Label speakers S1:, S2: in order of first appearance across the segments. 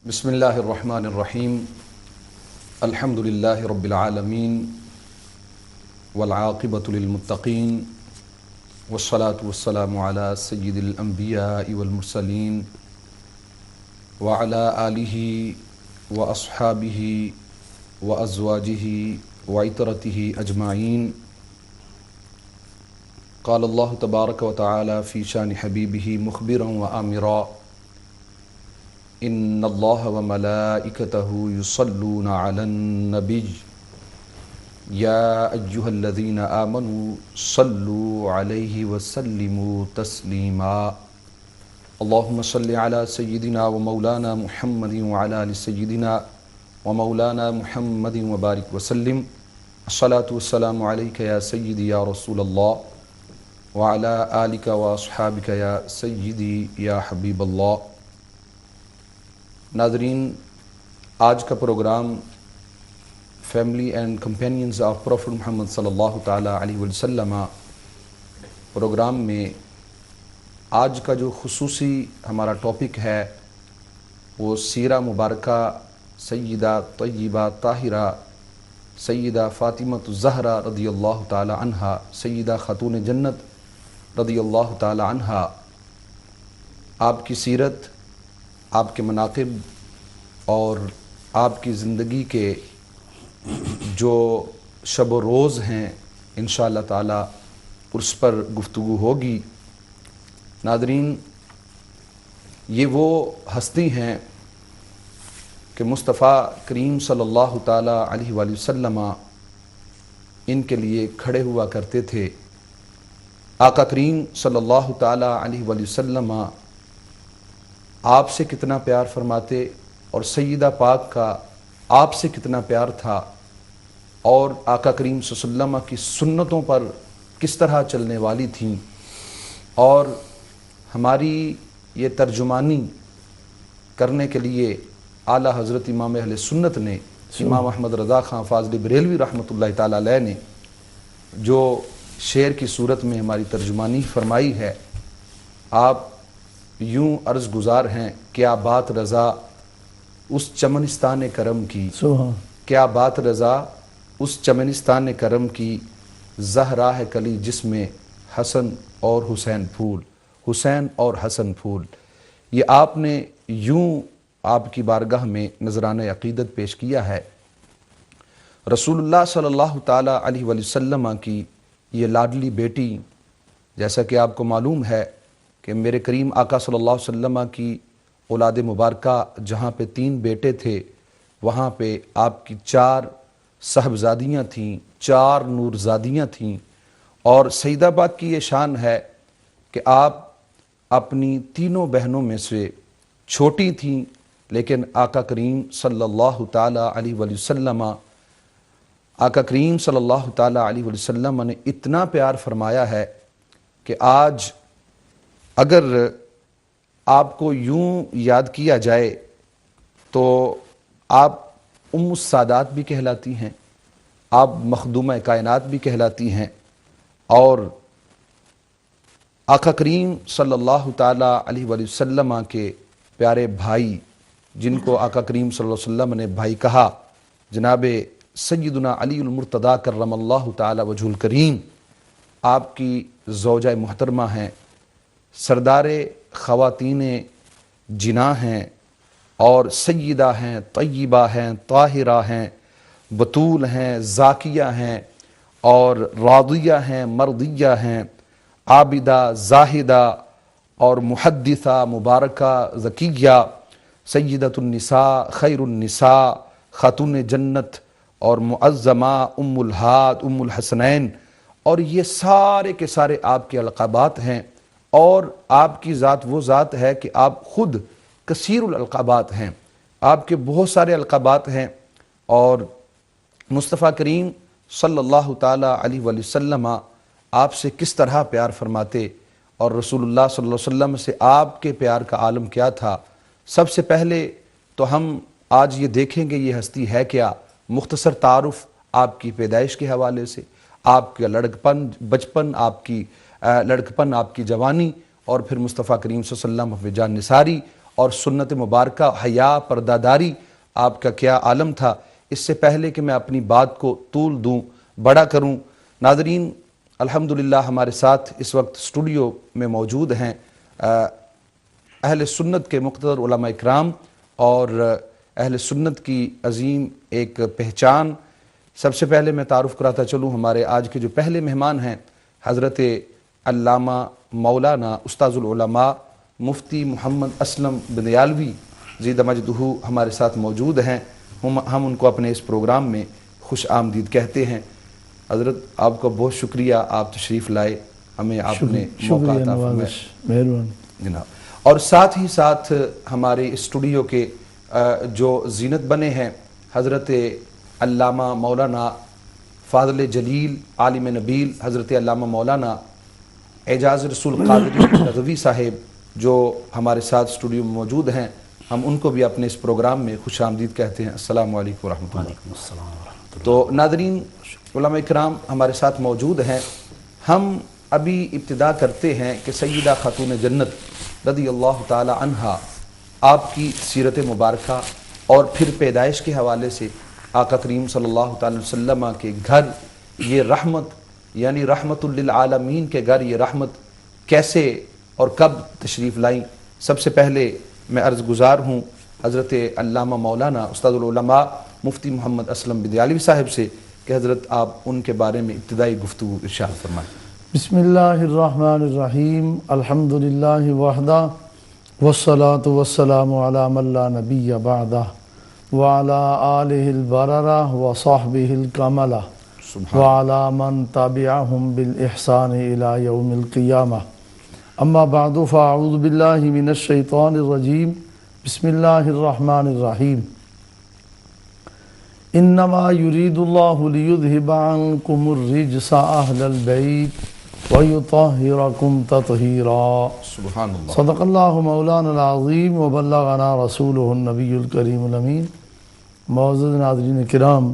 S1: بسم اللہ الرحمن الرحیم الحمد للہ رب العالمین والعاقبۃ للمتقین والصلاة والسلام علی سید الانبیاء والمرسلین وعلی آلہ واصحابہ وازواجہ وعطرتہ اجمعین. قال اللہ تبارک وتعالی فی شان حبیبہ مخبرا وآمرا ان اللہ وملائکتہ یصلون علی النبی یا ایہا الذین آمنوا صلوا علیہ وسلموا تسلیما. اللہم صل علی سیدنا ومولانا محمد وعلی آل سیدنا ومولانا محمد وبارک وسلم. الصلاة والسلام علیک یا سیدی یا رسول اللہ وعلی آلک واصحابک یا سیدی یا حبیب اللہ. ناظرین، آج کا programme family and companions of prophet Muhammad صلی اللہ تعالیٰ علیہ وسلم پروگرام میں آج کا جو خصوصی ہمارا ٹاپک ہے وہ سیرہ مبارکہ سیدہ طیبہ طاہرہ سیدہ فاطمہ الزہرا رضی اللہ تعالیٰ عنہا، سیدہ خاتون جنت رضی اللہ تعالیٰ عنہا. آپ کی سیرت، آپ کے مناقب اور آپ کی زندگی کے جو شب و روز ہیں انشاءاللہ تعالی اس پر گفتگو ہوگی. ناظرین، یہ وہ ہستی ہیں کہ مصطفیٰ کریم صلی اللہ تعالی علیہ وآلہ وسلم ان کے لیے کھڑے ہوا کرتے تھے. آقا کریم صلی اللہ تعالی علیہ وآلہ وسلم آپ سے کتنا پیار فرماتے اور سیدہ پاک کا آپ سے کتنا پیار تھا، اور آقا کریم صلی اللہ علیہ وسلم کی سنتوں پر کس طرح چلنے والی تھیں. اور ہماری یہ ترجمانی کرنے کے لیے اعلیٰ حضرت امام اہل سنت نے امام احمد رضا خان فاضلی بریلوی رحمۃ اللہ تعالیٰ علیہ نے جو شعر کی صورت میں ہماری ترجمانی فرمائی ہے، آپ یوں عرض گزار ہیں: کیا بات رضا اس چمنستان کرم کی، کیا بات رضا اس چمنستان کرم کی، زہرا ہے کلی جس میں حسن اور حسین پھول، حسین اور حسن پھول. یہ آپ نے یوں آپ کی بارگاہ میں نذرانہ عقیدت پیش کیا ہے. رسول اللہ صلی اللہ تعالیٰ علیہ وآلہ وسلم کی یہ لاڈلی بیٹی، جیسا کہ آپ کو معلوم ہے کہ میرے کریم آقا صلی اللہ علیہ وسلم کی اولاد مبارکہ جہاں پہ 3 بیٹے تھے، وہاں پہ آپ کی 4 صاحبزادیاں تھیں، 4 نورزادیاں تھیں. اور سیدہ پاک کی یہ شان ہے کہ آپ اپنی تینوں بہنوں میں سے چھوٹی تھیں، لیکن آقا کریم صلی اللہ تعالیٰ علیہ وآلہ وسلم آقا کریم صلی اللہ تعالیٰ علیہ وآلہ وسلم نے اتنا پیار فرمایا ہے کہ آج اگر آپ کو یوں یاد کیا جائے تو آپ ام السادات بھی کہلاتی ہیں، آپ مخدومہ کائنات بھی کہلاتی ہیں. اور آقا کریم صلی اللہ تعالیٰ علیہ وآلہ وسلم کے پیارے بھائی، جن کو آقا کریم صلی اللہ علیہ وسلم نے بھائی کہا، جناب سیدنا علی المرتضیٰ کرم اللہ تعالیٰ وجہ الکریم، آپ کی زوجہ محترمہ ہیں، سردار خواتین جناح ہیں، اور سیدہ ہیں، طیبہ ہیں، طاہرہ ہیں، بطول ہیں، زاکیہ ہیں، اور راضیہ ہیں، مرضیہ ہیں، عابدہ، زاہدہ اور محدثہ، مبارکہ، زکیہ، سیدۃ النساء، خیر النساء، خاتون جنت اور معظمہ، ام الہاد، ام الحسنین. اور یہ سارے کے سارے آپ کے القابات ہیں. اور آپ کی ذات وہ ذات ہے کہ آپ خود کثیر الالقابات ہیں، آپ کے بہت سارے القابات ہیں. اور مصطفیٰ کریم صلی اللہ تعالیٰ علیہ وآلہ وسلم آپ سے کس طرح پیار فرماتے، اور رسول اللہ صلی اللہ علیہ وسلم سے آپ کے پیار کا عالم کیا تھا. سب سے پہلے تو ہم آج یہ دیکھیں گے یہ ہستی ہے کیا. مختصر تعارف آپ کی پیدائش کے حوالے سے، آپ کا لڑکپن، بچپن، آپ کی لڑکپن، آپ کی جوانی، اور پھر مصطفیٰ کریم صلی اللہ علیہ وسلم حفظ جان نثاری اور سنت مبارکہ، حیا، پرداداری آپ کا کیا عالم تھا۔ اس سے پہلے کہ میں اپنی بات کو طول دوں، بڑا کروں، ناظرین الحمدللہ ہمارے ساتھ اس وقت اسٹوڈیو میں موجود ہیں اہل سنت کے مقتدر علماء اکرام اور اہل سنت کی عظیم ایک پہچان۔ سب سے پہلے میں تعارف کراتا چلوں، ہمارے آج کے جو پہلے مہمان ہیں حضرت علامہ مولانا استاذ العلماء مفتی محمد اسلم بندیالوی زیدہ مجدہ ہمارے ساتھ موجود ہیں۔ ہم ان کو اپنے اس پروگرام میں خوش آمدید کہتے ہیں۔ حضرت آپ کا بہت شکریہ، آپ تشریف لائے، ہمیں آپ نے موقع عطا فرمایا،
S2: مہربانی
S1: جناب۔ اور ساتھ ہی ساتھ ہمارے اسٹوڈیو کے جو زینت بنے ہیں حضرت علامہ مولانا فاضل جلیل عالم نبیل حضرت علامہ مولانا اعجاز رسول قادری نغوی صاحب جو ہمارے ساتھ اسٹوڈیو میں موجود ہیں، ہم ان کو بھی اپنے اس پروگرام میں خوش آمدید کہتے ہیں۔ السلام علیکم ورحمۃ اللہ۔ تو ناظرین علماء اکرام ہمارے ساتھ موجود ہیں۔ ہم ابھی ابتدا کرتے ہیں کہ سیدہ خاتون جنت رضی اللہ تعالی عنہا آپ کی سیرت مبارکہ اور پھر پیدائش کے حوالے سے آقا کریم صلی اللہ تعالی وسلم کے گھر یہ رحمت یعنی رحمت للعالمین کے گھر یہ رحمت کیسے اور کب تشریف لائیں۔ سب سے پہلے میں عرض گزار ہوں حضرت علامہ مولانا استاد العلماء مفتی محمد اسلم بندیالوی صاحب سے کہ حضرت آپ ان کے بارے میں ابتدائی گفتگو ارشاد فرمائیں۔
S2: بسم اللہ الرحمن الرحیم، الحمدللہ وحدہ والصلاة والسلام علی من لا نبی بعدہ وعلی آلہ البررہ وصحبہ الکملہ وعلی من تابعہم بالإحسان الی یوم القیامہ، اما بعد فاعوذ باللہ من الشیطان الرجیم، بسم اللہ الرحمن الرحیم۔ انما یرید اللہ لیذہب عنکم الرجس اہل البیت ویطہرکم تطہیرا۔
S1: سبحان اللہ۔
S2: صدق اللہ مولانا العظیم وبلغنا رسولہ النبی الکریم الامین۔ معزز ناظرین کرام،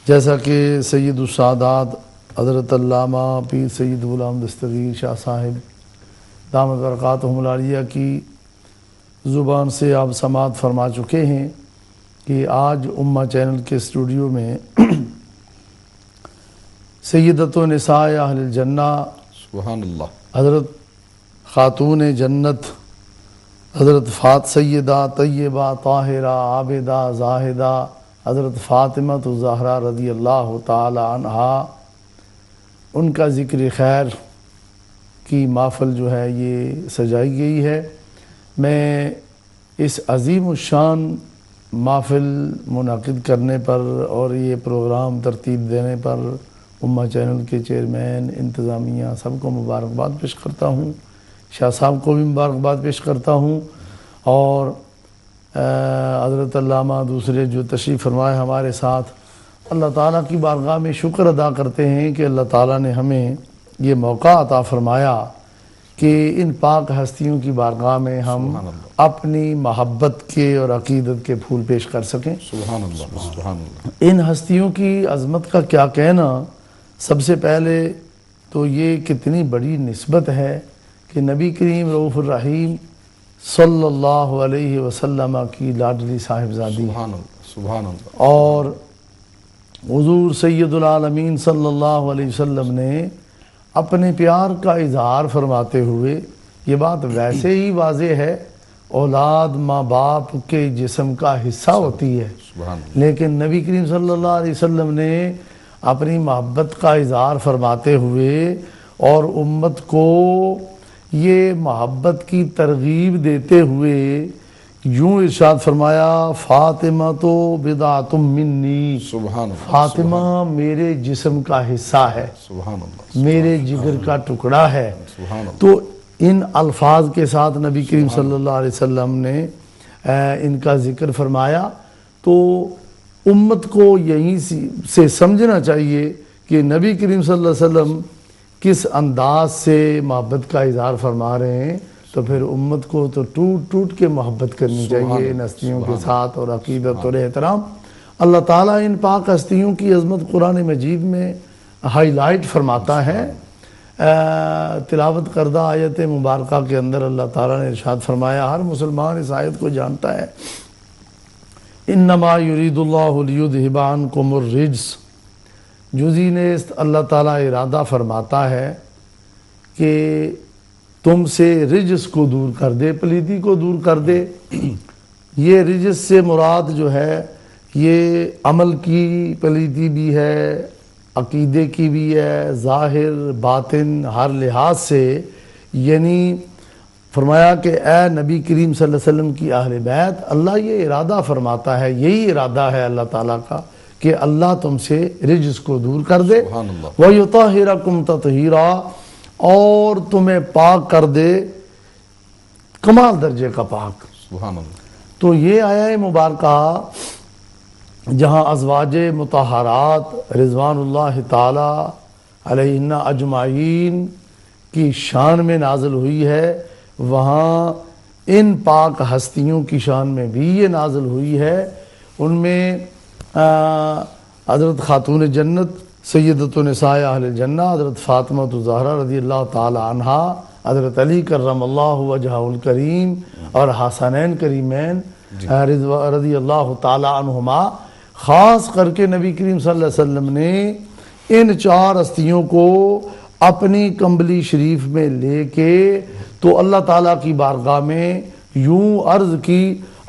S2: جیسا کہ سید السادات حضرت علامہ پیر سید غلام دستگیر شاہ صاحب دامت برکاتہم العالیہ کی زبان سے آپ سماعت فرما چکے ہیں کہ آج امہ چینل کے اسٹوڈیو میں سیدۃ نساء اہل الجنہ
S1: سبحان اللہ
S2: حضرت خاتون جنت حضرت سیدہ طیبہ طاہرہ عابدہ زاہدہ حضرت فاطمہ الزہرا رضی اللہ تعالی عنہا، ان کا ذکر خیر کی محفل جو ہے یہ سجائی گئی ہے۔ میں اس عظیم الشان محفل منعقد کرنے پر اور یہ پروگرام ترتیب دینے پر امہ چینل کے چیئرمین، انتظامیہ سب کو مبارکباد پیش کرتا ہوں، شاہ صاحب کو بھی مبارکباد پیش کرتا ہوں، اور حضرت علامہ دوسرے جو تشریف فرمائے ہمارے ساتھ، اللہ تعالیٰ کی بارگاہ میں شکر ادا کرتے ہیں کہ اللہ تعالیٰ نے ہمیں یہ موقع عطا فرمایا کہ ان پاک ہستیوں کی بارگاہ میں ہم اپنی محبت کے اور عقیدت کے پھول پیش کر سکیں۔
S1: سبحان اللہ سبحان اللہ۔
S2: ان ہستیوں کی عظمت کا کیا کہنا، سب سے پہلے تو یہ کتنی بڑی نسبت ہے کہ نبی کریم رؤوف الرحیم صلی اللہ علیہ وسلم کی لاڈلی صاحبزادی
S1: سبحان اللہ
S2: اور حضور سید العالمین صلی اللہ علیہ وسلم نے اپنے پیار کا اظہار فرماتے ہوئے، یہ بات ویسے ہی واضح ہے، اولاد ماں باپ کے جسم کا حصہ ہوتی ہے، لیکن نبی کریم صلی اللہ علیہ وسلم نے اپنی محبت کا اظہار فرماتے ہوئے اور امت کو یہ محبت کی ترغیب دیتے ہوئے یوں ارشاد فرمایا، فاطمہ تو بضعۃ منی،
S1: سبحان اللہ،
S2: فاطمہ میرے جسم کا حصہ ہے،
S1: سبحان اللہ،
S2: میرے جگر کا ٹکڑا ہے۔
S1: سبحان اللہ۔
S2: تو ان الفاظ کے ساتھ نبی کریم صلی اللہ علیہ وسلم نے ان کا ذکر فرمایا، تو امت کو یہیں سے سمجھنا چاہیے کہ نبی کریم صلی اللہ علیہ وسلم کس انداز سے محبت کا اظہار فرما رہے ہیں، تو پھر امت کو تو ٹوٹ ٹوٹ کے محبت کرنی چاہیے ان ہستیوں کے ساتھ اور عقیدت اور احترام۔ اللہ تعالیٰ ان پاک ہستیوں کی عظمت قرآن مجید میں ہائی لائٹ فرماتا ہے، تلاوت کردہ آیت مبارکہ کے اندر اللہ تعالیٰ نے ارشاد فرمایا، ہر مسلمان اس آیت کو جانتا ہے، انما یرید اللہ لیذھب عنکم الرجس، جزی نیست اللہ تعالیٰ ارادہ فرماتا ہے کہ تم سے رجس کو دور کر دے، پلیتی کو دور کر دے۔ یہ رجس سے مراد جو ہے یہ عمل کی پلیتی بھی ہے، عقیدے کی بھی ہے، ظاہر باطن ہر لحاظ سے، یعنی فرمایا کہ اے نبی کریم صلی اللہ علیہ وسلم کی اہل بیت، اللہ یہ ارادہ فرماتا ہے، یہی ارادہ ہے اللہ تعالیٰ کا کہ اللہ تم سے رجس کو دور کر دے، وَيُطَهِّرَكُمْ تَطْهِيرًا، اور تمہیں پاک کر دے کمال درجے کا پاک۔
S1: سبحان اللہ۔
S2: تو یہ آیہ مبارکہ جہاں ازواج مطہرات رضوان اللہ تعالی علیہن اجمعین کی شان میں نازل ہوئی ہے، وہاں ان پاک ہستیوں کی شان میں بھی یہ نازل ہوئی ہے۔ ان میں حضرت خاتون جنت سیدۃ نساء اہل الجنہ حضرت فاطمہ الزہرا رضی اللہ تعالی عنہا، حضرت علی کرم اللہ وجہہ الکریم اور حسنین کریمین رضی اللہ تعالی عنہما، خاص کر کے نبی کریم صلی اللہ علیہ وسلم نے ان چار ہستیوں کو اپنی کمبلی شریف میں لے کے تو اللہ تعالیٰ کی بارگاہ میں یوں عرض کی،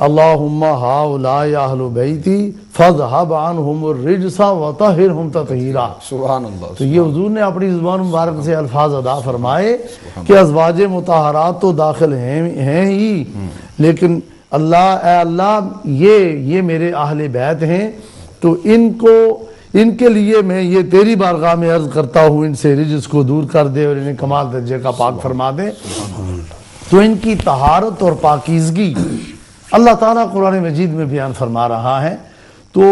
S2: اللہم ہؤلاء اہل بیتی فاذھب عنہم الرجس وطہرہم تطہیرا۔
S1: سبحان اللہ۔
S2: تو یہ حضور نے اپنی زبان مبارک سے الفاظ ادا فرمائے کہ ازواج مطہرات تو داخل ہیں ہی، لیکن اے اللہ یہ میرے اہل بیت ہیں، تو ان کے لیے میں یہ تیری بارگاہ میں عرض کرتا ہوں ان سے رجس کو دور کر دے اور انہیں کمال درجے کا پاک فرما دے۔ تو ان کی طہارت اور پاکیزگی اللہ تعالیٰ قرآن مجید میں بیان فرما رہا ہے۔ تو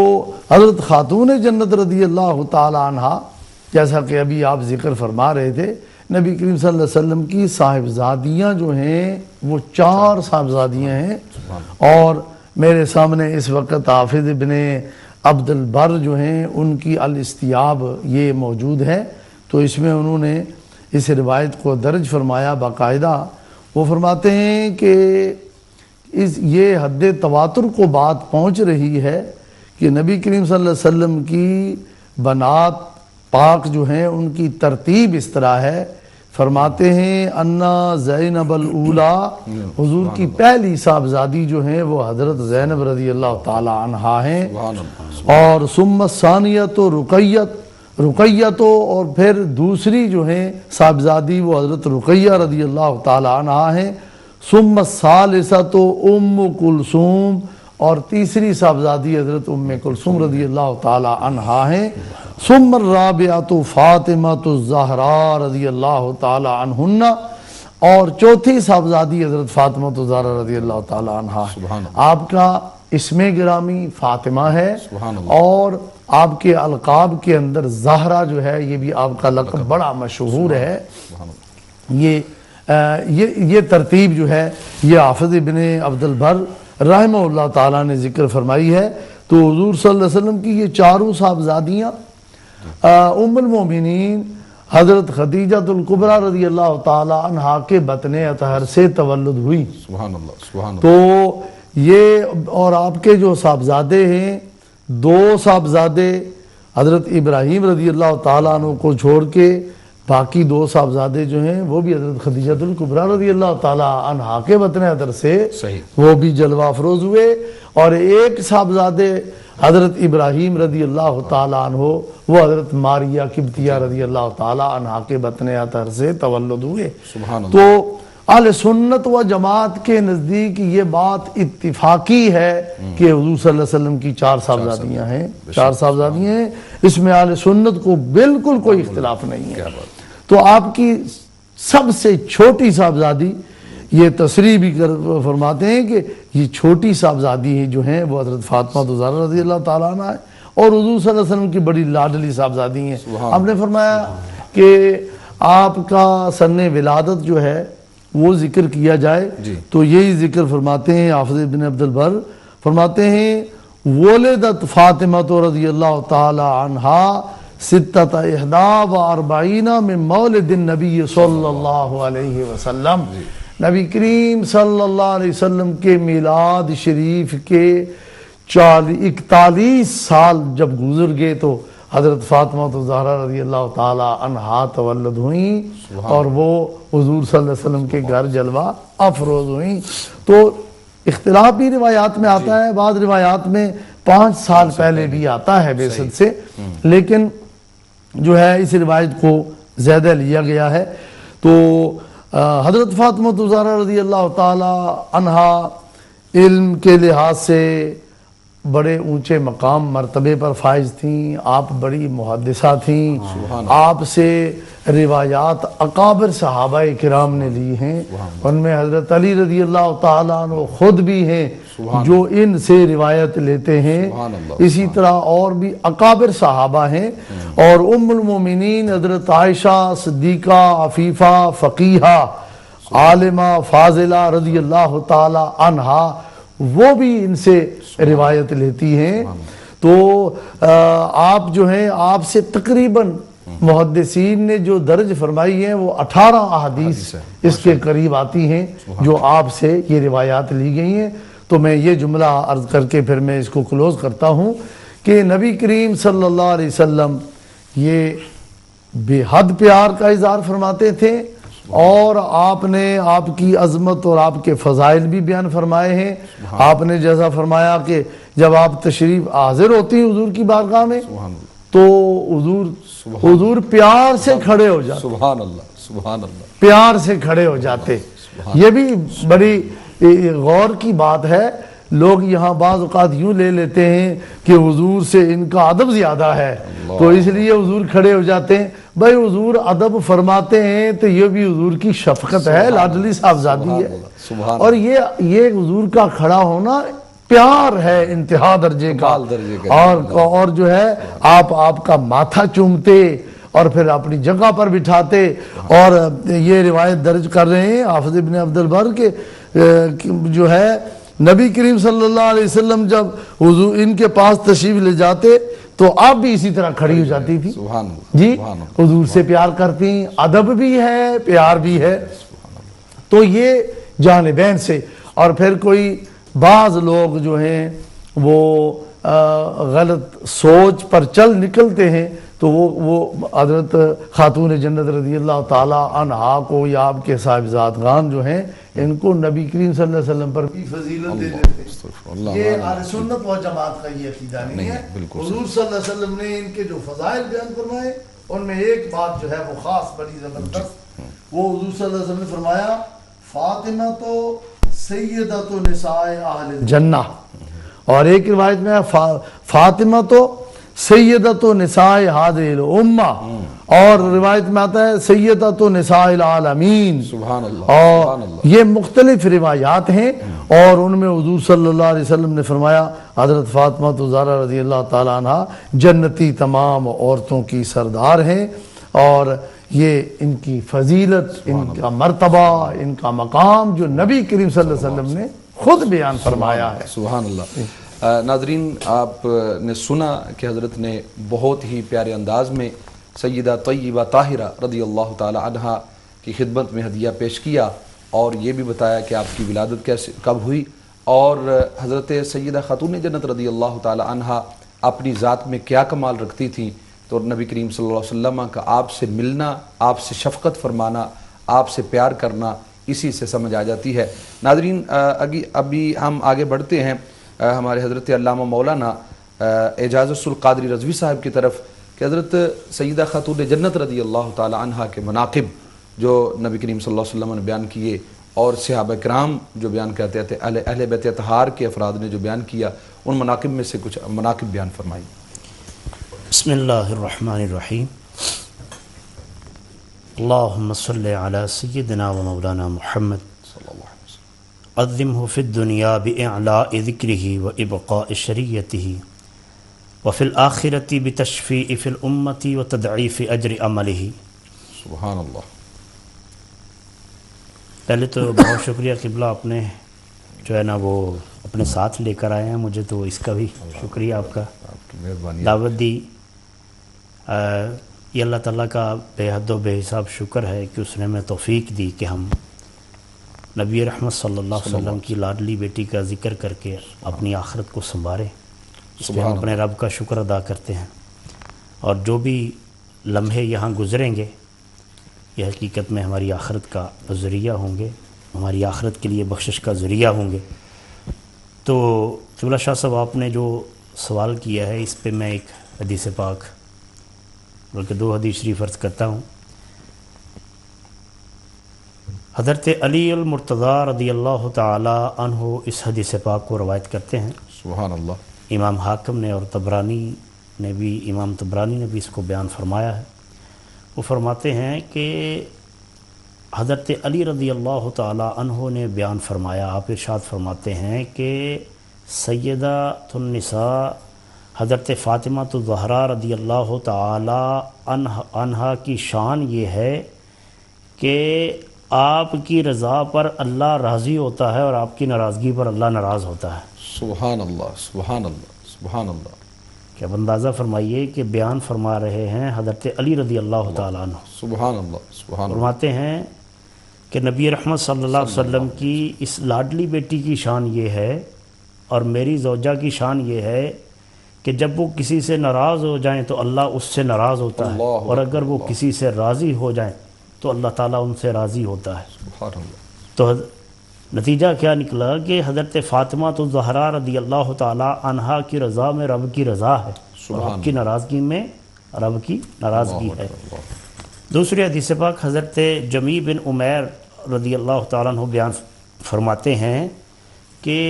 S2: حضرت خاتون جنت رضی اللہ تعالی عنہا، جیسا کہ ابھی آپ ذکر فرما رہے تھے، نبی کریم صلی اللہ علیہ وسلم کی صاحبزادیاں جو ہیں وہ 4 صاحبزادیاں ہیں، اور میرے سامنے اس وقت حافظ ابن عبد البر جو ہیں ان کی الاستیاب یہ موجود ہے، تو اس میں انہوں نے اس روایت کو درج فرمایا باقاعدہ۔ وہ فرماتے ہیں کہ یہ حد تواتر کو بات پہنچ رہی ہے کہ نبی کریم صلی اللہ علیہ وسلم کی بنات پاک جو ہیں ان کی ترتیب اس طرح ہے۔ فرماتے ہیں انا زینب الاولا، حضور کی پہلی صاحبزادی جو ہیں وہ حضرت زینب رضی اللہ تعالی عنہا ہیں، اور ثم الثانیۃ رقیۃ، اور پھر دوسری جو ہیں صاحبزادی وہ حضرت رقیہ رضی اللہ تعالی عنہا ہیں، ثم الثالثۃ ام کلثوم، اور تیسری صاحبزادی حضرت ام کلثوم رضی اللہ تعالی عنہا ہیں، ثم الرابعۃ فاطمۃ الزہرا رضی اللہ تعالی عنہن، اور چوتھی صاحبزادی حضرت فاطمۃ الزہرا رضی اللہ تعالی عنہا ہے۔ آپ کا اسم گرامی فاطمہ ہے، اور آپ کے القاب کے اندر زہرا جو ہے یہ بھی آپ کا لقب بڑا مشہور ہے۔ یہ ترتیب جو ہے یہ حافظ ابن عبد البر رحمہ اللہ تعالیٰ نے ذکر فرمائی ہے۔ تو حضور صلی اللہ علیہ وسلم کی یہ 4 صاحبزادیاں ام المومنین حضرت خدیجہ الکبریٰ رضی اللہ تعالی عنہا کے بطن اطہر سے تولد ہوئی۔
S1: سبحان اللہ، سبحان اللہ۔
S2: تو یہ اور آپ کے جو صاحبزادے ہیں 2 صاحبزادے حضرت ابراہیم رضی اللہ تعالیٰ عنہ کو چھوڑ کے باقی 2 صاحبزادے جو ہیں وہ بھی حضرت خدیجہ الکبریٰ رضی اللہ تعالیٰ عنہا کے بطن اطہر سے وہ بھی جلوہ افروز ہوئے، اور ایک صاحبزادے حضرت ابراہیم رضی اللہ تعالیٰ عنہ وہ حضرت ماریہ قبطیہ رضی اللہ تعالیٰ عنہا کے بطن اطہر سے تولد ہوئے۔ تو اہل سنت و جماعت کے نزدیک یہ بات اتفاقی ہے کہ حضور صلی اللہ علیہ وسلم کی 4 صاحبزادیاں ہیں، 4 صاحبزادیاں ہیں، اس میں اہل سنت کو بالکل کوئی اختلاف نہیں ہے۔ تو آپ کی سب سے چھوٹی صاحبزادی یہ تصریح بھی فرماتے ہیں کہ یہ چھوٹی صاحبزادی جو ہیں وہ حضرت فاطمہ الزہرا رضی اللہ تعالیٰ عنہ ہے، اور حضور صلی اللہ علیہ وسلم کی بڑی لاڈلی صاحبزادی ہیں۔ آپ نے فرمایا کہ آپ کا سن ولادت جو ہے وہ ذکر کیا جائے، تو یہی ذکر فرماتے ہیں حافظ ابن عبد البر، فرماتے ہیں ولدت فاطمہ رضی اللہ تعالی عنہا ستۃ احدى واربعین من مولد النبی صلی اللہ علیہ وسلم، نبی کریم صلی اللہ علیہ وسلم کے میلاد شریف کے 41 سال جب گزر گئے تو حضرت فاطمہ الزہرا رضی اللہ تعالی عنہا تولد ہوئیں اور وہ حضور صلی اللہ علیہ وسلم کے گھر جلوہ افروز ہوئیں۔ تو اختلاف بھی روایات میں آتا ہے، بعض روایات میں 5 سال پہلے بھی آتا ہے بعثت سے، لیکن جو ہے اس روایت کو زیادہ لیا گیا ہے۔ تو حضرت فاطمہ الزہرا رضی اللہ تعالی عنہا علم کے لحاظ سے بڑے اونچے مقام مرتبے پر فائز تھیں، آپ بڑی محدثہ تھیں، آپ سے روایات اکابر صحابہ کرام نے لی ہیں، ان میں حضرت علی رضی اللہ تعالیٰ عنہ خود بھی ہیں جو ان سے روایت لیتے ہیں، اسی طرح اور بھی اکابر صحابہ ہیں، اور ام المومنین حضرت عائشہ صدیقہ عفیفہ فقیہہ عالمہ فاضلہ رضی اللہ تعالی عنہا وہ بھی ان سے روایت لیتی ہیں۔ تو آپ جو ہیں آپ سے تقریباً محدثین نے جو درج فرمائی ہیں وہ 18 احادیث اس کے قریب آتی ہیں جو آپ سے یہ روایات لی گئی ہیں۔ تو میں یہ جملہ عرض کر کے پھر میں اس کو کلوز کرتا ہوں کہ نبی کریم صلی اللہ علیہ وسلم یہ بے حد پیار کا اظہار فرماتے تھے، اور آپ نے آپ کی عظمت اور آپ کے فضائل بھی بیان فرمائے ہیں۔ آپ نے جیسا فرمایا کہ جب آپ تشریف حاضر ہوتی ہیں حضور کی بارگاہ میں تو حضور پیار سے کھڑے ہو جاتے،
S1: سبحان اللہ سبحان اللہ،
S2: پیار سے کھڑے ہو جاتے۔ یہ بھی بڑی غور کی بات ہے، لوگ یہاں بعض اوقات یوں لے لیتے ہیں کہ حضور سے ان کا ادب زیادہ ہے تو اس لیے حضور کھڑے ہو جاتے ہیں۔ بھائی حضور ادب فرماتے ہیں تو یہ بھی حضور کی شفقت ہے، لاڈلی صاحبزادی ہے، اور یہ حضور کا کھڑا ہونا پیار ہے انتہا درجے کا، اور جو ہے آپ کا ماتھا چومتے اور پھر اپنی جگہ پر بٹھاتے۔ اور یہ روایت درج کر رہے ہیں حافظ ابن عبد البر کے جو ہے نبی کریم صلی اللہ علیہ وسلم جب حضور ان کے پاس تشریف لے جاتے تو آپ بھی اسی طرح کھڑی ہو جاتی تھی، جی حضور سے پیار کرتی، ادب بھی ہے پیار بھی ہے۔ تو یہ جانبین سے، اور پھر کوئی بعض لوگ جو ہیں وہ غلط سوچ پر چل نکلتے ہیں تو وہ حضرت خاتون جنت رضی اللہ تعالی عنہا کو یا آپ کے صاحبزادگان جو ہیں ان کو نبی کریم صلی اللہ علیہ وسلم پر بھی فضیلت دے دیتے ہیں۔ یہ اہل سنت و جماعت کا یہ عقیدہ نہیں ہے۔ حضور صلی اللہ علیہ وسلم نے ان کے جو فضائل بیان فرمائے ان میں ایک بات جو ہے وہ خاص بڑی زبردست، وہ حضور صلی اللہ علیہ وسلم نے فرمایا فاطمہ تو سیدۃ نساء اہل الجنہ، اور ایک روایت میں فاطمہ تو سیدۃ نساء ہذہ الامہ، اور روایت میں آتا ہے سیدۃ نساء العالمین۔
S1: سبحان اللہ،
S2: اور یہ مختلف روایات ہیں، اور ان میں حضور صلی اللہ علیہ وسلم نے فرمایا حضرت فاطمہ الزہرا رضی اللہ تعالی عنہا جنتی تمام عورتوں کی سردار ہیں، اور یہ ان کی فضیلت، ان کا مرتبہ، ان کا مقام جو نبی کریم صلی اللہ علیہ وسلم نے خود بیان فرمایا ہے۔
S1: سبحان اللہ۔ ناظرین، آپ نے سنا کہ حضرت نے بہت ہی پیارے انداز میں سیدہ طیبہ طاہرہ رضی اللہ تعالی عنہا کی خدمت میں ہدیہ پیش کیا، اور یہ بھی بتایا کہ آپ کی ولادت کب ہوئی، اور حضرت سیدہ خاتون جنت رضی اللہ تعالی عنہا اپنی ذات میں کیا کمال رکھتی تھیں، تو نبی کریم صلی اللہ علیہ وسلم کا آپ سے ملنا، آپ سے شفقت فرمانا، آپ سے پیار کرنا اسی سے سمجھ آ جاتی ہے۔ ناظرین، ابھی ہم آگے بڑھتے ہیں ہمارے حضرت علامہ مولانا اعجاز القادری رضوی صاحب کی طرف کہ حضرت سیدہ خاتون جنت رضی اللہ تعالی عنہا کے مناقب جو نبی کریم صلی اللہ علیہ وسلم نے بیان کیے، اور صحابہ کرام جو بیان کرتے تھے، اہل بیت اطہار کے افراد نے جو بیان کیا، ان مناقب میں سے کچھ مناقب بیان فرمائی۔
S3: بسم اللہ الرحمن الرحیم، اللہم صلی علی سیدنا و مولانا محمد عظمہ فی الدنیا باعلاء ذکرہ و ابقاء شریعتہ وفی الآخرۃ بتشفیع فی الامۃ و تضعیف اجر عملہ۔
S1: سبحان اللہ۔
S3: پہلے تو بہت شکریہ قبلہ، آپ نے جو ہے نا وہ اپنے ساتھ لے کر آئے ہیں، مجھے تو اس کا بھی شکریہ آپ کا،
S1: آپ کی مہربانی،
S3: دعوت دی۔ یہ اللہ تعالیٰ کا بے حد و بے حساب شکر ہے کہ اس نے ہمیں توفیق دی کہ ہم نبی رحمت صلی اللہ علیہ وسلم کی لاڈلی بیٹی کا ذکر کر کے اپنی آخرت کو سنواریں. اس پہ ہم اپنے رب کا شکر ادا کرتے ہیں. اور جو بھی لمحے یہاں گزریں گے یہ حقیقت میں ہماری آخرت کا ذریعہ ہوں گے، ہماری آخرت کے لیے بخشش کا ذریعہ ہوں گے. تو قبلہ شاہ صاحب آپ نے جو سوال کیا ہے اس پہ میں ایک حدیث پاک بلکہ 2 حدیث شریف عرض کرتا ہوں. حضرت علی المرتضیٰ رضی اللہ تعالی عنہ اس حدیث پاک کو روایت کرتے ہیں.
S1: سبحان اللہ.
S3: امام حاکم نے اور امام طبرانی نے بھی اس کو بیان فرمایا ہے. وہ فرماتے ہیں کہ حضرت علی رضی اللہ تعالی عنہ نے بیان فرمایا، آپ ارشاد فرماتے ہیں کہ سیدۃ النساء حضرت فاطمہ الزہرا رضی اللہ تعالی عنہا کی شان یہ ہے کہ آپ کی رضا پر اللہ راضی ہوتا ہے اور آپ کی ناراضگی پر اللہ ناراض ہوتا ہے.
S1: سبحان اللہ سبحان اللہ سبحان اللہ.
S3: کہ اب اندازہ فرمائیے کہ بیان فرما رہے ہیں حضرت علی رضی اللہ تعالیٰ عنہ.
S1: سبحان اللہ سبحان اللہ.
S3: فرماتے ہیں کہ نبی رحمت صلی اللہ علیہ وسلم کی اس لاڈلی بیٹی کی شان یہ ہے اور میری زوجہ کی شان یہ ہے کہ جب وہ کسی سے ناراض ہو جائیں تو اللہ اس سے ناراض ہوتا ہے، اور اگر وہ کسی سے راضی ہو جائیں تو اللہ تعالیٰ ان سے راضی ہوتا ہے.
S1: سبحان اللہ.
S3: تو نتیجہ کیا نکلا کہ حضرت فاطمہ الزہرا رضی اللہ تعالی عنہا کی رضا میں رب کی رضا ہے اور رب کی ناراضگی میں رب کی ناراضگی ہے. دوسری حدیث پاک حضرت جمی بن عمیر رضی اللہ تعالیٰ عنہ بیان فرماتے ہیں کہ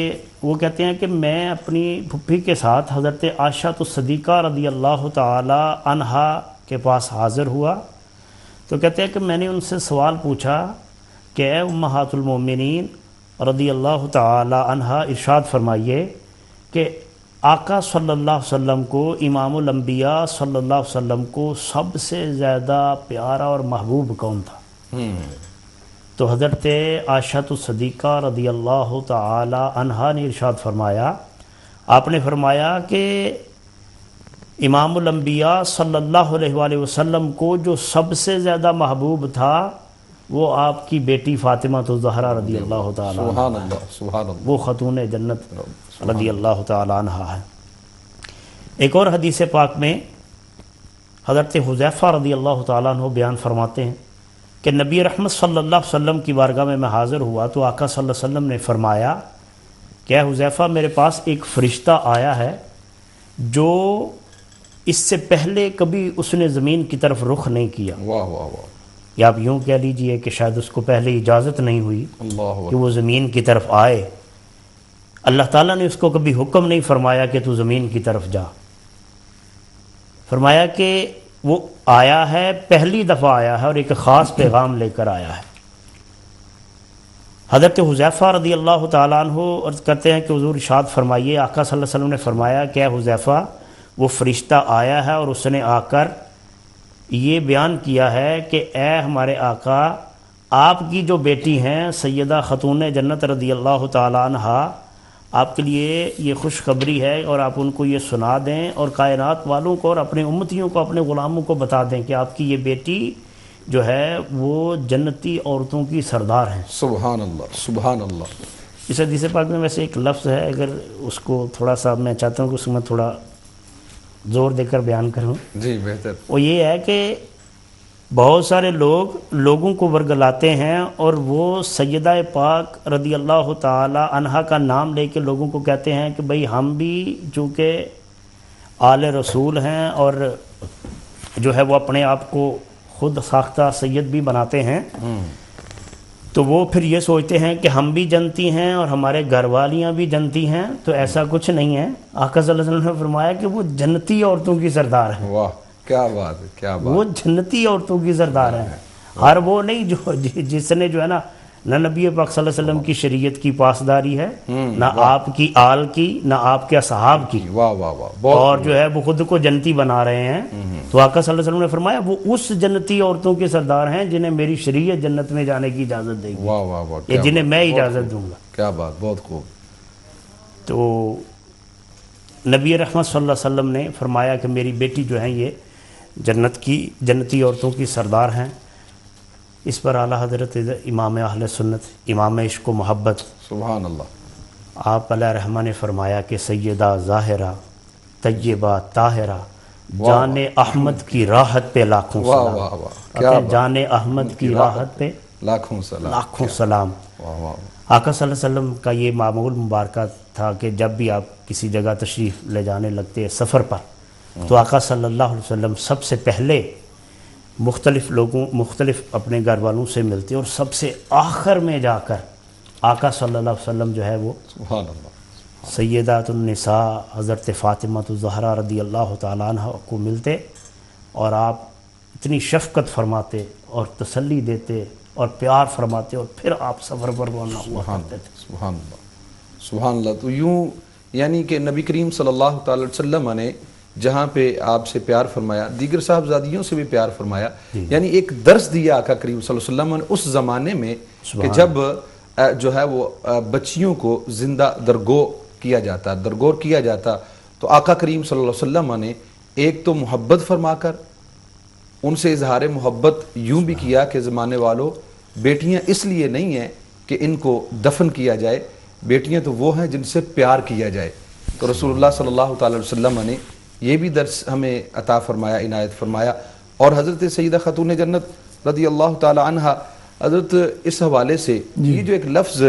S3: وہ کہتے ہیں کہ میں اپنی پھپھی کے ساتھ حضرت عائشہ الصدیقہ رضی اللہ تعالی عنہا کے پاس حاضر ہوا. تو کہتے ہیں کہ میں نے ان سے سوال پوچھا کہ اے امہات المومنین رضی اللہ تعالی عنہا ارشاد فرمائیے کہ آقا صلی اللہ علیہ وسلم کو، امام الانبیاء صلی اللہ علیہ وسلم کو سب سے زیادہ پیارا اور محبوب کون تھا؟ تو حضرت عائشہ الصدیقہ رضی اللہ تعالی عنہا نے ارشاد فرمایا، آپ نے فرمایا کہ امام الانبیاء صلی اللہ علیہ وآلہ وسلم کو جو سب سے زیادہ محبوب تھا وہ آپ کی بیٹی فاطمہ الزہرا رضی اللہ تعالی عنہ.
S1: سبحان اللہ سبحان اللہ.
S3: وہ خاتون جنت رضی اللہ تعالی عنہ ہے. ایک اور حدیث پاک میں حضرت حذیفہ رضی اللہ تعالیٰ عنہ بیان فرماتے ہیں کہ نبی رحمت صلی اللہ علیہ وسلم کی بارگاہ میں حاضر ہوا تو آقا صلی اللہ علیہ وسلم نے فرمایا کہ اے حذیفہ میرے پاس ایک فرشتہ آیا ہے جو اس سے پہلے کبھی اس نے زمین کی طرف رخ نہیں کیا.
S1: واہ واہ واہ.
S3: یا آپ یوں کہہ لیجئے کہ شاید اس کو پہلے اجازت نہیں ہوئی
S1: اللہ
S3: کہ وہ زمین کی طرف آئے. اللہ تعالیٰ نے اس کو کبھی حکم نہیں فرمایا کہ تو زمین کی طرف جا. فرمایا کہ وہ آیا ہے، پہلی دفعہ آیا ہے اور ایک خاص پیغام لے کر آیا ہے. حضرت حذیفہ رضی اللہ تعالیٰ عنہ عرض کرتے ہیں کہ حضور ارشاد فرمائیے، آقا صلی اللہ علیہ وسلم نے فرمایا کہ اے حذیفہ وہ فرشتہ آیا ہے اور اس نے آ کر یہ بیان کیا ہے کہ اے ہمارے آقا، آپ کی جو بیٹی ہیں سیدہ خاتون جنت رضی اللہ تعالی عنہا، آپ کے لیے یہ خوشخبری ہے اور آپ ان کو یہ سنا دیں اور کائنات والوں کو اور اپنے امتیوں کو، اپنے غلاموں کو بتا دیں کہ آپ کی یہ بیٹی جو ہے وہ جنتی عورتوں کی سردار ہیں.
S1: سبحان اللہ سبحان اللہ.
S3: اس حدیث پاک میں ویسے ایک لفظ ہے، اگر اس کو تھوڑا سا میں چاہتا ہوں کہ اس میں تھوڑا زور دے کر بیان کروں.
S1: جی بہتر.
S3: وہ یہ ہے کہ بہت سارے لوگوں کو ورگلاتے ہیں اور وہ سیدہ پاک رضی اللہ تعالی عنہا کا نام لے کے لوگوں کو کہتے ہیں کہ بھئی ہم بھی چونکہ آل رسول ہیں اور جو ہے وہ اپنے آپ کو خود ساختہ سید بھی بناتے ہیں، تو وہ پھر یہ سوچتے ہیں کہ ہم بھی جنتی ہیں اور ہمارے گھر والیاں بھی جنتی ہیں. تو ایسا کچھ نہیں ہے. آقا صلی اللہ علیہ وسلم نے فرمایا کہ وہ جنتی عورتوں کی سردار ہیں.
S1: واہ کیا بات ہے کیا بات.
S3: وہ جنتی عورتوں کی سردار ہیں. ہر وہ نہیں جو جس نے جو ہے نا نبی پاک صلی اللہ علیہ وسلم کی شریعت کی پاسداری ہے، نہ آپ کی آل کی، نہ آپ کے اصحاب کی،
S1: واہ واہ واہ.
S3: اور جو ہے وہ خود کو جنتی بنا رہے ہیں. تو آقا صلی اللہ علیہ وسلم نے فرمایا وہ اس جنتی عورتوں کے سردار ہیں جنہیں میری شریعت جنت میں جانے کی اجازت دے گی،
S1: واہ واہ واہ.
S3: یا جنہیں میں اجازت دوں گا.
S1: کیا بات، بہت خوب.
S3: تو نبی رحمت صلی اللہ علیہ وسلم نے فرمایا کہ میری بیٹی جو ہے یہ جنتی عورتوں کی سردار ہیں. اس پر اعلیٰ حضرت امام اہل سنت، امام عشق و محبت
S1: سبحان اللہ.
S3: آپ علیہ رحمہ نے فرمایا کہ سیدہ ظاہرہ طیبہ طاہرہ جان احمد کی راحت پہ لاکھوں
S1: واہ
S3: سلام.
S1: واہ واہ، کیا
S3: جان احمد کی راحت پہ
S1: لاکھوں سلام.
S3: لاکھوں سلام.
S1: واہ واہ.
S3: آقا صلی اللہ علیہ وسلم کا یہ معمول مبارکہ تھا کہ جب بھی آپ کسی جگہ تشریف لے جانے لگتے سفر پر تو آقا صلی اللہ علیہ وسلم سب سے پہلے مختلف اپنے گھر والوں سے ملتے اور سب سے آخر میں جا کر آقا صلی اللہ علیہ وسلم جو ہے وہ
S1: سبحان اللہ.
S3: سیدات النساء حضرت فاطمہ الزہرا رضی اللہ تعالیٰ عنہ کو ملتے اور آپ اتنی شفقت فرماتے اور تسلی دیتے اور پیار فرماتے اور پھر آپ سفر پر روانہ ہوا کرتے تھے.
S1: سبحان اللہ سبحان اللہ. تو یوں یعنی کہ نبی کریم صلی اللہ تعالی علیہ وسلم نے جہاں پہ آپ سے پیار فرمایا، دیگر صاحبزادیوں سے بھی پیار فرمایا، یعنی ایک درس دیا آقا کریم صلی اللہ علیہ وسلم نے اس زمانے میں کہ جب جو ہے وہ بچیوں کو زندہ درگور کیا جاتا تو آقا کریم صلی اللہ علیہ وسلم نے ایک تو محبت فرما کر ان سے اظہار محبت یوں بھی کیا کہ زمانے والوں بیٹیاں اس لیے نہیں ہیں کہ ان کو دفن کیا جائے، بیٹیاں تو وہ ہیں جن سے پیار کیا جائے. تو رسول اللہ صلی اللہ تعالی وسلم نے یہ بھی درس ہمیں عطا فرمایا، عنایت فرمایا. اور حضرت سیدہ خاتون جنت رضی اللہ تعالی عنہا حضرت اس حوالے سے یہ جو ایک لفظ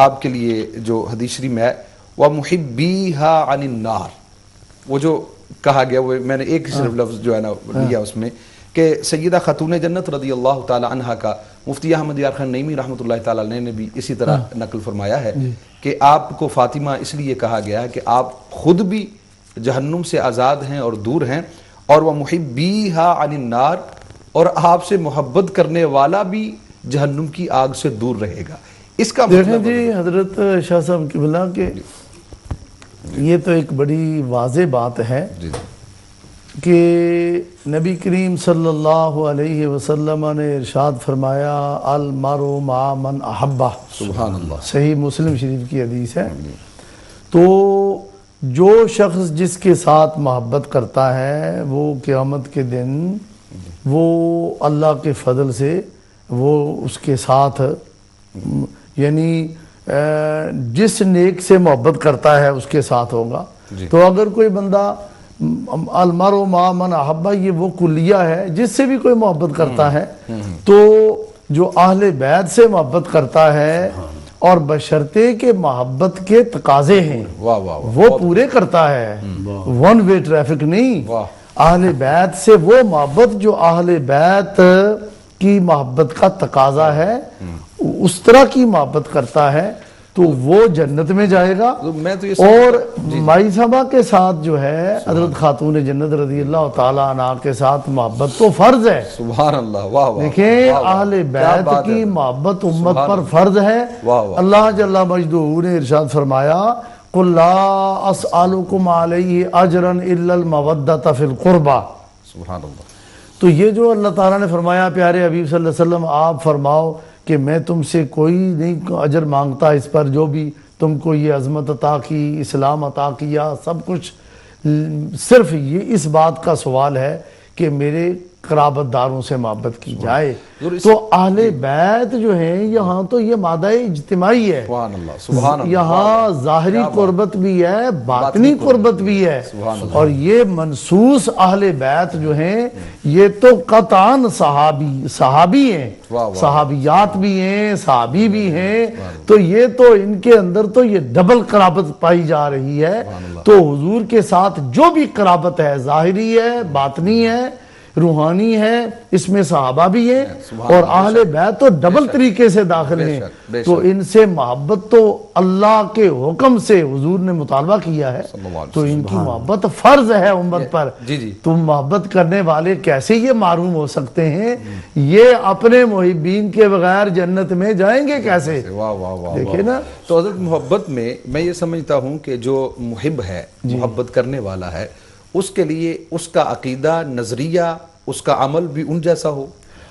S1: آپ کے لیے جو حدیث شریف میں ہے وَمُحِبِّيهَا عَنِ النَّارِ، وہ جو کہا گیا وہ میں نے ایک صرف لفظ جو ہے نا لیا اس میں کہ سیدہ خاتون جنت رضی اللہ تعالی عنہا کا مفتی احمد یار خان نعیمی رحمۃ اللہ تعالی علیہ نے بھی اسی طرح نقل فرمایا ہے کہ آپ کو فاطمہ اس لیے کہا گیا ہے کہ آپ خود بھی جہنم سے آزاد ہیں اور دور ہیں، اور وَمُحِبِّيهَا عَنِ النَّارِ، اور آپ سے محبت کرنے والا بھی جہنم کی آگ سے دور رہے گا. اس کا
S2: دیکھیں جی حضرت شاہ صاحب کی بلا کہ یہ تو ایک بڑی واضح بات ہے کہ نبی کریم صلی اللہ علیہ وسلم نے ارشاد فرمایا المرء مع من احبہ،
S1: سبحان اللہ،
S2: صحیح مسلم شریف کی حدیث ہے. تو جو شخص جس کے ساتھ محبت کرتا ہے وہ قیامت کے دن وہ اللہ کے فضل سے وہ اس کے ساتھ یعنی جس نیک سے محبت کرتا ہے اس کے ساتھ ہوگا. تو اگر کوئی بندہ المرء مع من احبہ یہ وہ کلیہ ہے جس سے بھی کوئی محبت کرتا ہے تو جو اہل بیت سے محبت کرتا ہے اور بشرطے کے محبت کے تقاضے ہیں وہ پورے کرتا ہے، ون وے ٹریفک نہیں. اہل بیت سے وہ محبت جو اہل بیت کی محبت کا تقاضا ہے اس طرح کی محبت کرتا ہے تو وہ جنت میں جائے گا. اور مائی صاحبہ کے ساتھ جو ہے حضرت خاتون جنت رضی اللہ تعالیٰ عنہ کے ساتھ محبت تو فرض ہے.
S1: سبحان اللہ. واہ واہ.
S2: دیکھیں اہل بیت کی محبت امت پر فرض ہے. اللہ جل مجدہ نے ارشاد فرمایا قُلْ لَا أَسْأَلُكُمْ عَلَيْهِ أَجْرًا إِلَّا الْمَوَدَّةَ فِي الْقُرْبَى.
S1: سبحان اللہ.
S2: تو یہ جو اللہ تعالیٰ نے فرمایا پیارے حبیب صلی اللہ علیہ وسلم آپ فرماؤ کہ میں تم سے کوئی نہیں اجر مانگتا اس پر جو بھی تم کو یہ عظمت عطا کی، اسلام عطا کیا، سب کچھ صرف یہ اس بات کا سوال ہے کہ میرے قرابت داروں سے محبت کی جائے. تو اہل بیت جو ہیں یہاں تو یہ مادہ اجتماعی ہے.
S1: سبحان اللہ. سبحان اللہ.
S2: یہاں ظاہری قربت بھی ہے، باطنی قربت بھی ہے. اور یہ منصوص اہل بیت جو ہیں یہ تو قطعاً صحابی ہیں، صحابیات بھی ہیں، صحابی بھی ہیں. تو یہ تو ان کے اندر تو یہ ڈبل قرابت پائی جا رہی ہے. تو حضور کے ساتھ جو بھی قرابت ہے ظاہری ہے، باطنی ہے، روحانی ہے، اس میں صحابہ بھی ہیں اور اہل بیت تو ڈبل طریقے سے داخل ہیں. تو ان سے محبت تو اللہ کے حکم سے حضور نے مطالبہ کیا ہے تو ان کی محبت فرض ہے امت پر. تم محبت کرنے والے کیسے یہ معروم ہو سکتے ہیں؟ یہ اپنے محبین کے بغیر جنت میں جائیں گے کیسے؟ دیکھیں نا.
S1: تو حضرت محبت میں یہ سمجھتا ہوں کہ جو محب ہے، محبت کرنے والا ہے، اس کے لیے اس کا عقیدہ، نظریہ، اس کا عمل بھی ان جیسا ہو.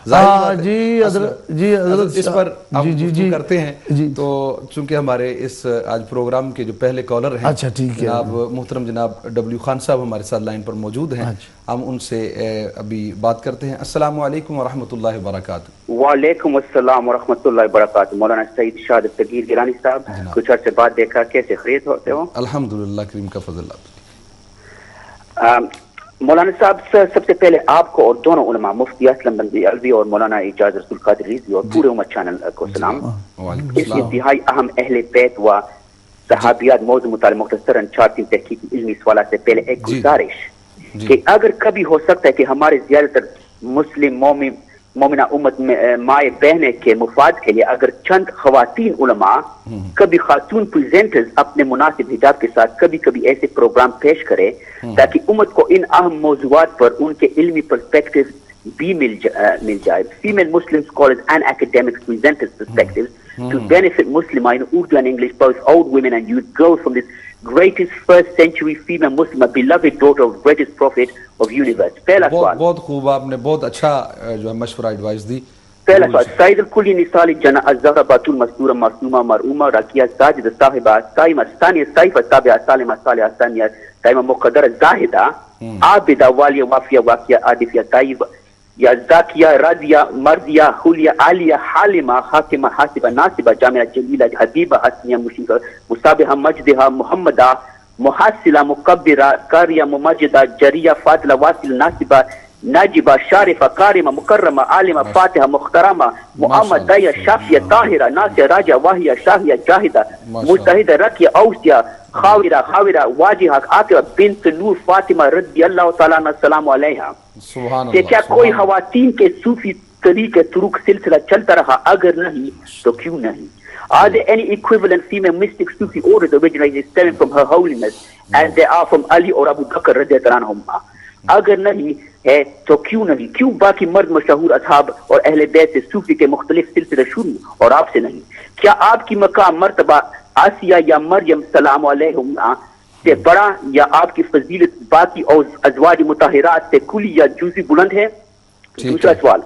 S2: جی حضرت
S1: اس پر
S2: جی جی جی
S1: کرتے ہیں تو چونکہ ہمارے اس آج پروگرام کے جو پہلے کالر ہیں
S2: اچھا ٹھیک ہے
S1: جناب محترم جناب ڈبلیو خان صاحب ہمارے ساتھ لائن پر موجود ہیں، ہم ان سے ابھی بات کرتے ہیں۔ السلام علیکم ورحمۃ اللہ وبرکاتہ۔
S4: وعلیکم السلام ورحمۃ اللہ وبرکاتہ۔ مولانا سعید شاد تغیر گیلانی صاحب، کچھ عرصے بعد دیکھا، کیسے خیریت ہوتے ہو؟
S1: الحمدللہ، کریم کا فضل اللہ۔
S4: مولانا صاحب سب سے پہلے آپ کو اور دونوں علماء مفتی اسلم بندی الوی اور مولانا اعجاز رسول قادری رضوی اور پورے امت چینل کو سلام۔ اس انتہائی اہم اہل بیت و صحابیات موضوع متعلق مختصراً 4 تحقیقی علمی سوالات سے پہلے ایک گزارش کہ اگر کبھی ہو سکتا ہے کہ ہمارے زیادہ تر مسلم مومنہ امت میں مائیں بہنیں کے مفاد کے لیے اگر چند خواتین علماء کبھی خاتون پریزنٹرز اپنے مناسب حجاب کے ساتھ کبھی کبھی ایسے پروگرام پیش کرے تاکہ امت کو ان اہم موضوعات پر ان کے علمی پرسپیکٹو بھی مل جائے۔ Female Muslim scholars and academics presented perspectives to benefit Muslim in Urdu and English, both old women and youth girls from this greatest first century female Muslim, a beloved daughter of greatest prophet of universe۔ پہلا سوال،
S1: بہت خوب، آپ نے بہت اچھا جو ہے مشورہ ایڈوائز دی۔
S4: پہلا سوال، سعید الکلی نثال جنا الزہرا باتول مستورہ معصومہ مرعومہ راکیہ ساجدہ صاحبہ سائمہ ثانیہ سائفہ تابعہ سالمہ صالحہ ثانیہ سائمہ مقدرہ زاہدہ عابدہ والیہ وافیہ واقعہ عادفیہ طیبہ یا زاکیہ راضیہ مرضیہ حلیہ عالیہ حالمہ حاکمہ حاسبہ ناصبہ جامعہ جلیلہ حبیبہ حسنیہ مشیقہ مصابحہ مجدہ محمدہ محاسلہ مکبرہ قاریہ ممجدہ جریہ فاضلہ واصل ناصبہ ناجبہ شارفہ کارمہ مکرمہ عالمہ فاتحہ مخترمہ محمد دایہ شافیہ طاہرہ ناصیہ راجہ واہیہ شاہیہ جاہدہ مجتہدہ رقیہ اوسیہ خاورہ واجہہ عاقبہ بنت نور فاطمہ رضی اللہ تعالیٰ عنہ السلام علیہا۔ کہ کیا کوئی خواتین کے صوفی طریقے طرق سلسلہ چلتا رہا؟ اگر نہیں تو کیوں نہیں؟ Are there any equivalent female mystic Sufi orders originating stemming from her holiness as they are from Ali اور ابو بکر رضی اللہ عنہما؟ اگر نہیں ہے تو کیوں نہیں؟ کیوں باقی مرد مشہور اصحاب اور اہل بیت سے صوفی کے مختلف سلسلے شروع اور آپ سے نہیں؟ کیا آپ کی مقام مرتبہ آسیہ یا مریم سلام علیہما سے بڑا یا آپ کی فضیلت باقی اور ازواج مطہرات سے کلی یا جزوی بلند ہے؟ دوسرا سوال،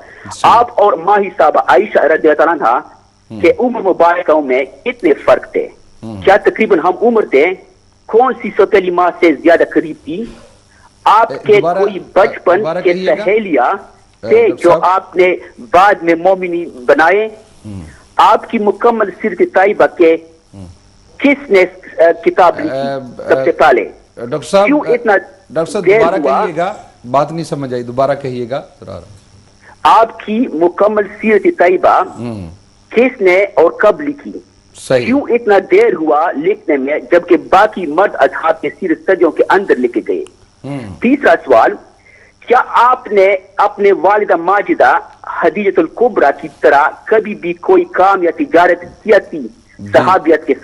S4: آپ اور ماہی صاحبہ عائشہ رضی اللہ عنہا کہ عمر مبارکوں میں کتنے فرق تھے؟ کیا تقریباً ہم عمر تھے؟ کون سی سوتیلی ماں سے زیادہ قریب تھی؟ آپ کے کوئی بچپن کے سہیلیاں تھے جو آپ نے بعد میں مومنی بنائے؟ آپ کی مکمل سیرت طیبہ کے کس نے کتاب لکھی سب سے پہلے؟
S1: ڈاکٹر صاحب دوبارہ کہیے گا، بات نہیں سمجھ آئی، دوبارہ کہیے گا۔
S4: آپ کی مکمل سیرت طیبہ کس نے اور کب لکھی؟ کیوں اتنا دیر ہوا لکھنے میں جبکہ باقی مرد اصحاب کے سیرت صدیوں کے اندر لکھے گئے؟ تیسرا سوال، کیا آپ نے اپنے والدہ ماجدہ خدیجۃ الکبریٰ کی طرح کبھی بھی کوئی کام یا تجارت کیا تھی صحابیات کے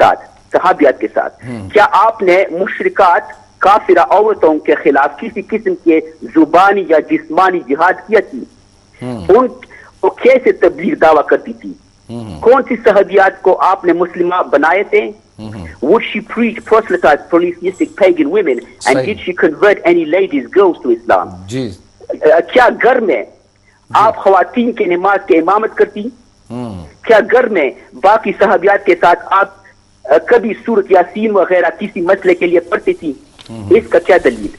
S4: ساتھ؟ کیا آپ نے مشرکات کافرہ عورتوں کے خلاف کسی قسم کے زبانی یا جسمانی جہاد کیا تھی؟ ان کو کیسے تبلیغ دعویٰ کرتی تھی؟ کون سی صحابیات کو آپ نے مسلمہ بنائے تھے؟ Would she preach, proselytize polytheistic pagan women, and did she convert any ladies, girls to Islam? کیا گھر میں آپ خواتین کے نماز کے امامت کرتی؟ کیا گھر میں باقی صحابیات کے ساتھ آپ کبھی سورۃ یاسین وغیرہ کسی مسئلے کے لیے پڑھتی تھی؟ اس کا کیا دلیل؟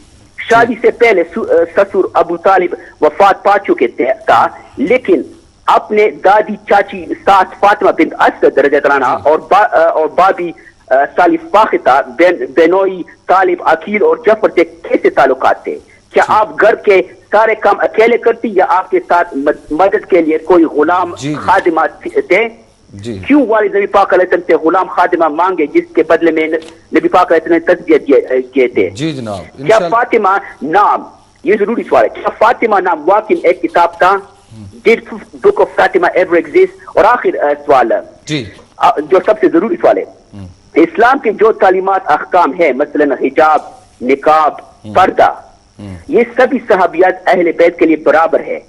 S4: شادی سے پہلے سسر ابو طالب وفات پا چکے تھا، لیکن اپنے دادی چاچی ساس فاطمہ بنت اسد رضی اللہ عنہ اور بابی سالف فاختہ بینوئی طالب عقیل اور جعفر سے کیسے تعلقات تھے؟ کیا آپ گھر کے سارے کام اکیلے کرتی یا آپ کے ساتھ مدد کے لیے کوئی غلام خادمات تھے؟ کیوں والد نبی پاک علیہ السلام سے غلام خادمہ مانگے جس کے بدلے میں نبی پاک علیہ السلام نے تذکیہ کیے تھے؟ کیا فاطمہ نام، یہ ضروری سوال ہے، کیا فاطمہ نام واقعی ایک کتاب تھا؟ Did book of Fatima ever exist؟ اور آخر سوال جو سب سے ضروری سوال ہے، اسلام کے جو تعلیمات احکام ہے مثلا حجاب، نقاب، پردہ، یہ سبھی صحابیات اہل بیت کے لیے برابر ہے،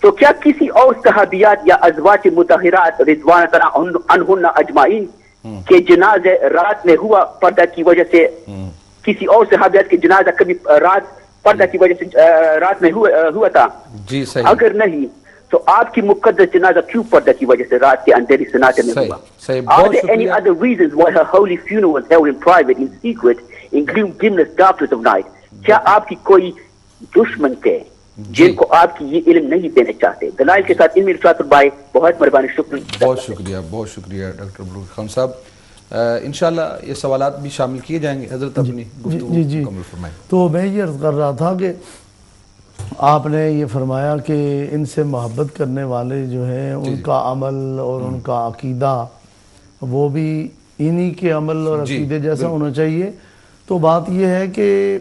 S4: تو کیا کسی اور صحابیات یا ازواج مطہرات رضوان اللہ عنہن اجمعین کے جنازے رات میں ہوا پردہ کی وجہ سے؟ کسی اور صحابیات کے جنازہ کبھی رات پردہ کی وجہ سے رات میں ہوا تھا؟ اگر نہیں تو آپ کی مقدس جنازہ کیوں پردہ کی وجہ سے رات کے اندھیری سناٹے میں ہوا؟ Are there any other reasons why her holy funeral was held in private, in secret, in dimness darkness of night? کیا آپ کی کوئی دشمن تھے جن کو آپ کی یہ علم نہیں دینا چاہتے؟ دلائل کے ساتھ علمی ارشاد فرمائے. بہت مہربانی، شکریہ.
S1: بہت شکریہ ڈاکٹر بلور خان صاحب. انشاءاللہ یہ سوالات بھی شامل کیے جائیں گے. حضرت اپنی گفتگو مکمل فرمائیں.
S2: تو میں یہ عرض کر رہا تھا کہ آپ نے یہ فرمایا کہ ان سے محبت کرنے والے جو ہیں ان کا عمل اور ان کا عقیدہ وہ بھی انہی کے عمل اور عقیدے جیسا ہونا چاہیے. تو بات یہ ہے کہ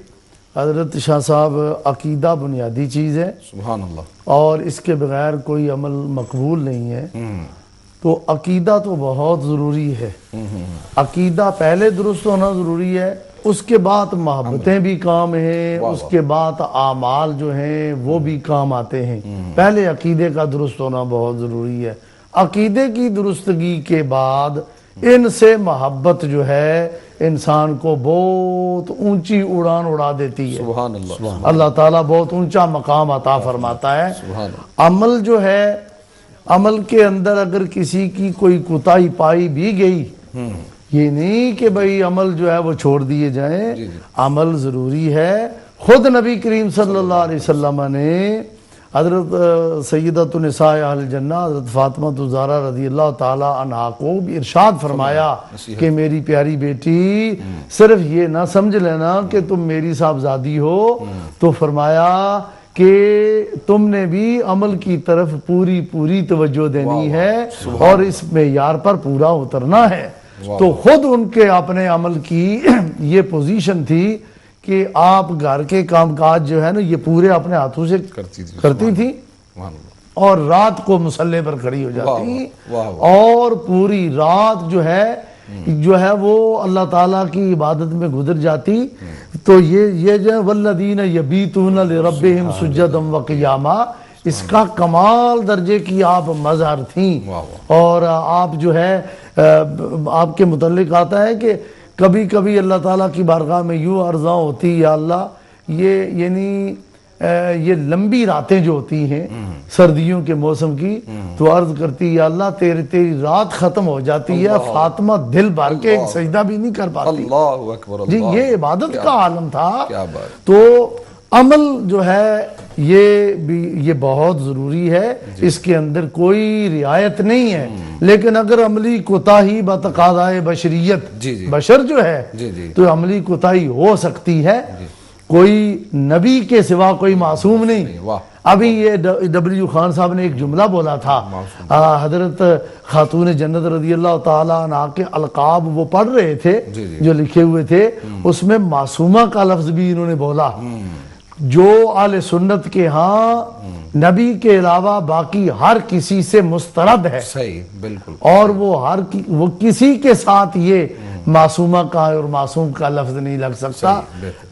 S2: حضرت شاہ صاحب عقیدہ بنیادی چیز ہے،
S1: سبحان اللہ،
S2: اور اس کے بغیر کوئی عمل مقبول نہیں ہے. تو عقیدہ تو بہت ضروری ہے. عقیدہ پہلے درست ہونا ضروری ہے، اس کے بعد محبتیں بھی کام ہیں، اس کے بعد اعمال جو ہیں وہ بھی کام آتے ہیں. پہلے عقیدے کا درست ہونا بہت ضروری ہے. عقیدے کی درستگی کے بعد ان سے محبت جو ہے انسان کو بہت اونچی اڑان اڑا دیتی ہے.
S1: سبحان اللہ.
S2: اللہ تعالیٰ بہت اونچا مقام عطا فرماتا ہے. عمل جو ہے، عمل کے اندر اگر کسی کی کوئی کوتاہی پائی بھی گئی، یہ نہیں کہ بھئی عمل جو ہے وہ چھوڑ دیے جائیں. عمل ضروری ہے. خود نبی کریم صلی اللہ علیہ وسلم نے حضرت سیدۃ النساء اہل الجنہ حضرت فاطمہ الزہرا رضی اللہ تعالی عنہا کو بھی ارشاد فرمایا کہ میری پیاری بیٹی صرف یہ نہ سمجھ لینا کہ تم میری صاحبزادی ہو، تو فرمایا کہ تم نے بھی عمل کی طرف پوری توجہ دینی ہے اور اس معیار پر پورا اترنا ہے. تو خود ان کے اپنے عمل کی یہ پوزیشن تھی کہ آپ گھر کے کام کاج جو ہے نا یہ پورے اپنے ہاتھوں سے کرتی تھی، اور رات کو مصلی پر کھڑی ہو جاتی اور پوری رات جو ہے وہ اللہ تعالیٰ کی عبادت میں گزر جاتی. تو یہ جو ہے والذین یبیتون لربہم سجدا وقیاما، اس کا کمال درجے کی آپ مظہر تھیں. اور آپ جو ہے آپ کے متعلق آتا ہے کہ کبھی کبھی اللہ تعالیٰ کی بارگاہ میں یوں عرضاں ہوتی، یا اللہ یہ لمبی راتیں جو ہوتی ہیں سردیوں کے موسم کی، تو عرض کرتی یا اللہ تیری رات ختم ہو جاتی ہے، فاطمہ دل بھر کے ایک سجدہ بھی نہیں کر پاتی.
S1: اللہ اکبر.
S2: جی یہ عبادت کا عالم تھا. تو عمل جو ہے یہ بہت ضروری ہے، اس کے اندر کوئی رعایت نہیں ہے. لیکن اگر عملی کوتاہی بتقاضائے بشریت، بشر جو ہے تو عملی کوتاہی ہو سکتی ہے. کوئی نبی کے سوا کوئی معصوم نہیں. ابھی یہ ڈبلیو خان صاحب نے ایک جملہ بولا تھا، حضرت خاتون جنت رضی اللہ تعالیٰ عنہ کے القاب وہ پڑھ رہے تھے جو لکھے ہوئے تھے، اس میں معصومہ کا لفظ بھی انہوں نے بولا، جو اہل سنت کے ہاں نبی کے علاوہ باقی ہر کسی سے مسترد ہے.
S1: صحیح، بالکل. اور
S2: وہ کسی کے ساتھ یہ معصومہ کا اور معصوم کا لفظ نہیں لگ سکتا،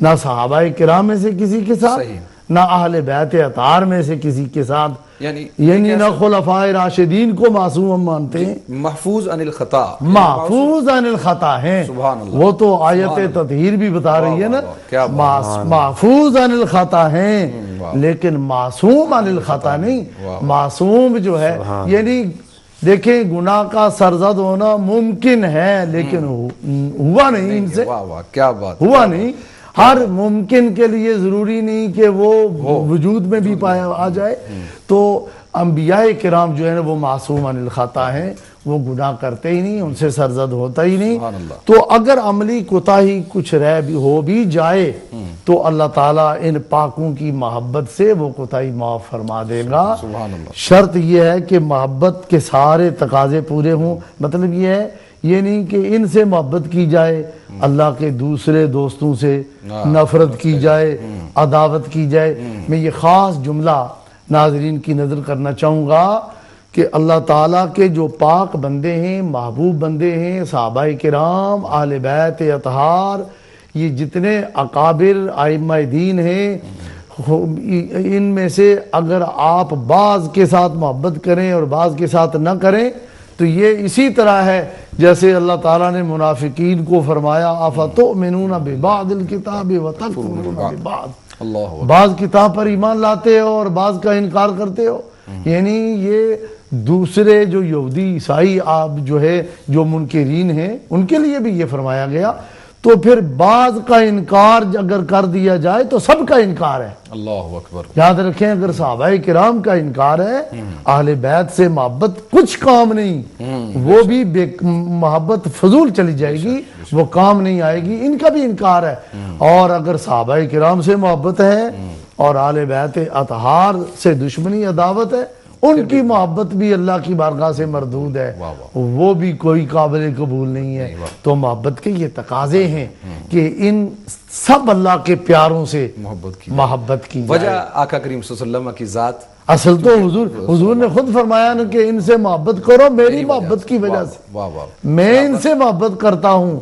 S2: نہ صحابہ کرام میں سے کسی کے ساتھ، نہ اہل بیت اطہار میں سے کسی کے ساتھ، یعنی نہ خلفاء راشدین کو معصوم ہم مانتے ہیں.
S1: محفوظ عن الخطا،
S2: محفوظ عن الخطا ہیں. وہ تو آیت تطہیر بھی بتا رہی ہے نا، محفوظ عن الخطا ہیں لیکن معصوم عن الخطا نہیں. معصوم جو ہے یعنی دیکھیں گناہ کا سرزد ہونا ممکن ہے لیکن ہوا نہیں، ان سے ہوا نہیں. ہر ممکن کے لیے ضروری نہیں کہ وہ وجود میں بھی آ جائے. تو انبیاء کرام جو ہے نا وہ معصوم عن الخطا ہیں، وہ گناہ کرتے ہی نہیں، ان سے سرزد ہوتا ہی نہیں. تو اگر عملی کوتاہی کچھ ہو بھی جائے تو اللہ تعالیٰ ان پاکوں کی محبت سے وہ کوتاہی معاف فرما دے گا. شرط یہ ہے کہ محبت کے سارے تقاضے پورے ہوں. مطلب یہ ہے یہ نہیں کہ ان سے محبت کی جائے، اللہ کے دوسرے دوستوں سے نفرت کی جائے، عداوت کی جائے. میں یہ خاص جملہ ناظرین کی نظر کرنا چاہوں گا کہ اللہ تعالیٰ کے جو پاک بندے ہیں، محبوب بندے ہیں، صحابہ کرام، اہل بیت اطہار، یہ جتنے اکابر ائمہ دین ہیں، ان میں سے اگر آپ بعض کے ساتھ محبت کریں اور بعض کے ساتھ نہ کریں تو یہ اسی طرح ہے جیسے اللہ تعالیٰ نے منافقین کو فرمایا افتؤمنون ببعض الکتاب وتکفرون ببعض، بعض کتاب پر ایمان لاتے ہو اور بعض کا انکار کرتے ہو. یعنی یہ دوسرے جو یہودی عیسائی آپ جو ہے جو منکرین ہیں ان کے لیے بھی یہ فرمایا گیا. تو پھر بعض کا انکار اگر کر دیا جائے تو سب کا انکار ہے.
S1: اللہ اکبر.
S2: یاد رکھیں اگر صحابہ کرام کا انکار ہے اہل بیت سے محبت کچھ کام نہیں, وہ بھی محبت فضول چلی جائے گی, وہ کام نہیں آئے گی. ان کا بھی انکار ہے. اور اگر صحابہ کرام سے محبت ہے اور اہل بیت اطہار سے دشمنی عداوت ہے, ان کی محبت بھی اللہ کی بارگاہ سے مردود ہے, وہ بھی کوئی قابل قبول نہیں ہے. تو محبت کے یہ تقاضے ہیں کہ ان سب اللہ کے پیاروں سے محبت کی
S1: وجہ آقا کریم صلی اللہ علیہ وسلم کی ذات.
S2: اصل تو حضور نے خود فرمایا نا کہ ان سے محبت کرو میری محبت کی وجہ سے, میں ان سے محبت کرتا ہوں,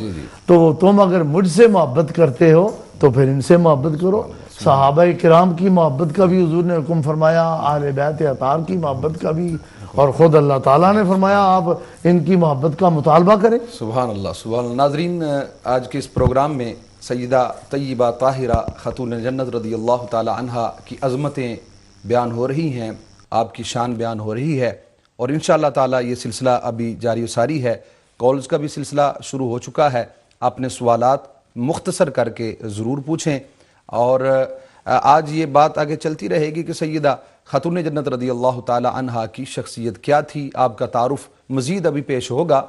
S2: تو تم اگر مجھ سے محبت کرتے ہو تو پھر ان سے محبت کرو. صحابہ کرام کی محبت کا بھی حضور نے حکم فرمایا, اہل بیت اطہار کی محبت کا بھی, اور خود اللہ تعالیٰ نے فرمایا آپ ان کی محبت کا مطالبہ کریں.
S1: سبحان اللہ سبحان اللہ. ناظرین, آج کے اس پروگرام میں سیدہ طیبہ طاہرہ خاتون جنت رضی اللہ تعالی عنہا کی عظمتیں بیان ہو رہی ہیں, آپ کی شان بیان ہو رہی ہے, اور انشاءاللہ تعالی یہ سلسلہ ابھی جاری و ساری ہے. کالز کا بھی سلسلہ شروع ہو چکا ہے. اپنے سوالات مختصر کر کے ضرور پوچھیں, اور آج یہ بات آگے چلتی رہے گی کہ سیدہ خاتون جنت رضی اللہ تعالی عنہا کی شخصیت کیا تھی. آپ کا تعارف مزید ابھی پیش ہوگا,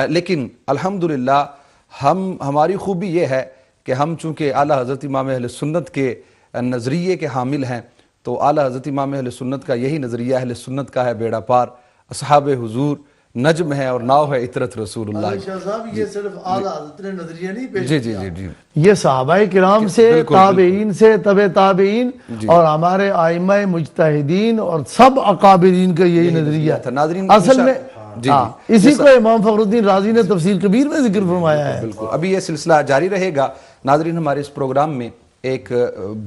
S1: لیکن الحمدللہ ہماری خوبی یہ ہے کہ ہم چونکہ اعلیٰ حضرت امام اہل سنت کے نظریے کے حامل ہیں, تو اعلیٰ حضرت امام اہل سنت کا یہی نظریہ اہل سنت کا ہے بیڑا پار, اصحاب حضور نجم ہے اور ناؤ ہے عطرت رسول اللہ.
S2: شاہ صاحب یہ صرف اعلیٰ حضرت نے نظریہ نہیں پیش
S1: جی
S2: کیا,
S1: جی جی
S2: یہ صحابہ کرام سے تابعین سے تبع تابعین اور ہمارے ائمہ مجتہدین اور سب اکابرین کا یہی نظریہ
S1: تھا. ناظرین
S2: اصل میں اسی کو امام فخر الدین رازی نے تفسیر کبیر میں ذکر فرمایا ہے.
S1: بالکل ابھی یہ سلسلہ جاری رہے گا. ناظرین, ہمارے اس پروگرام میں ایک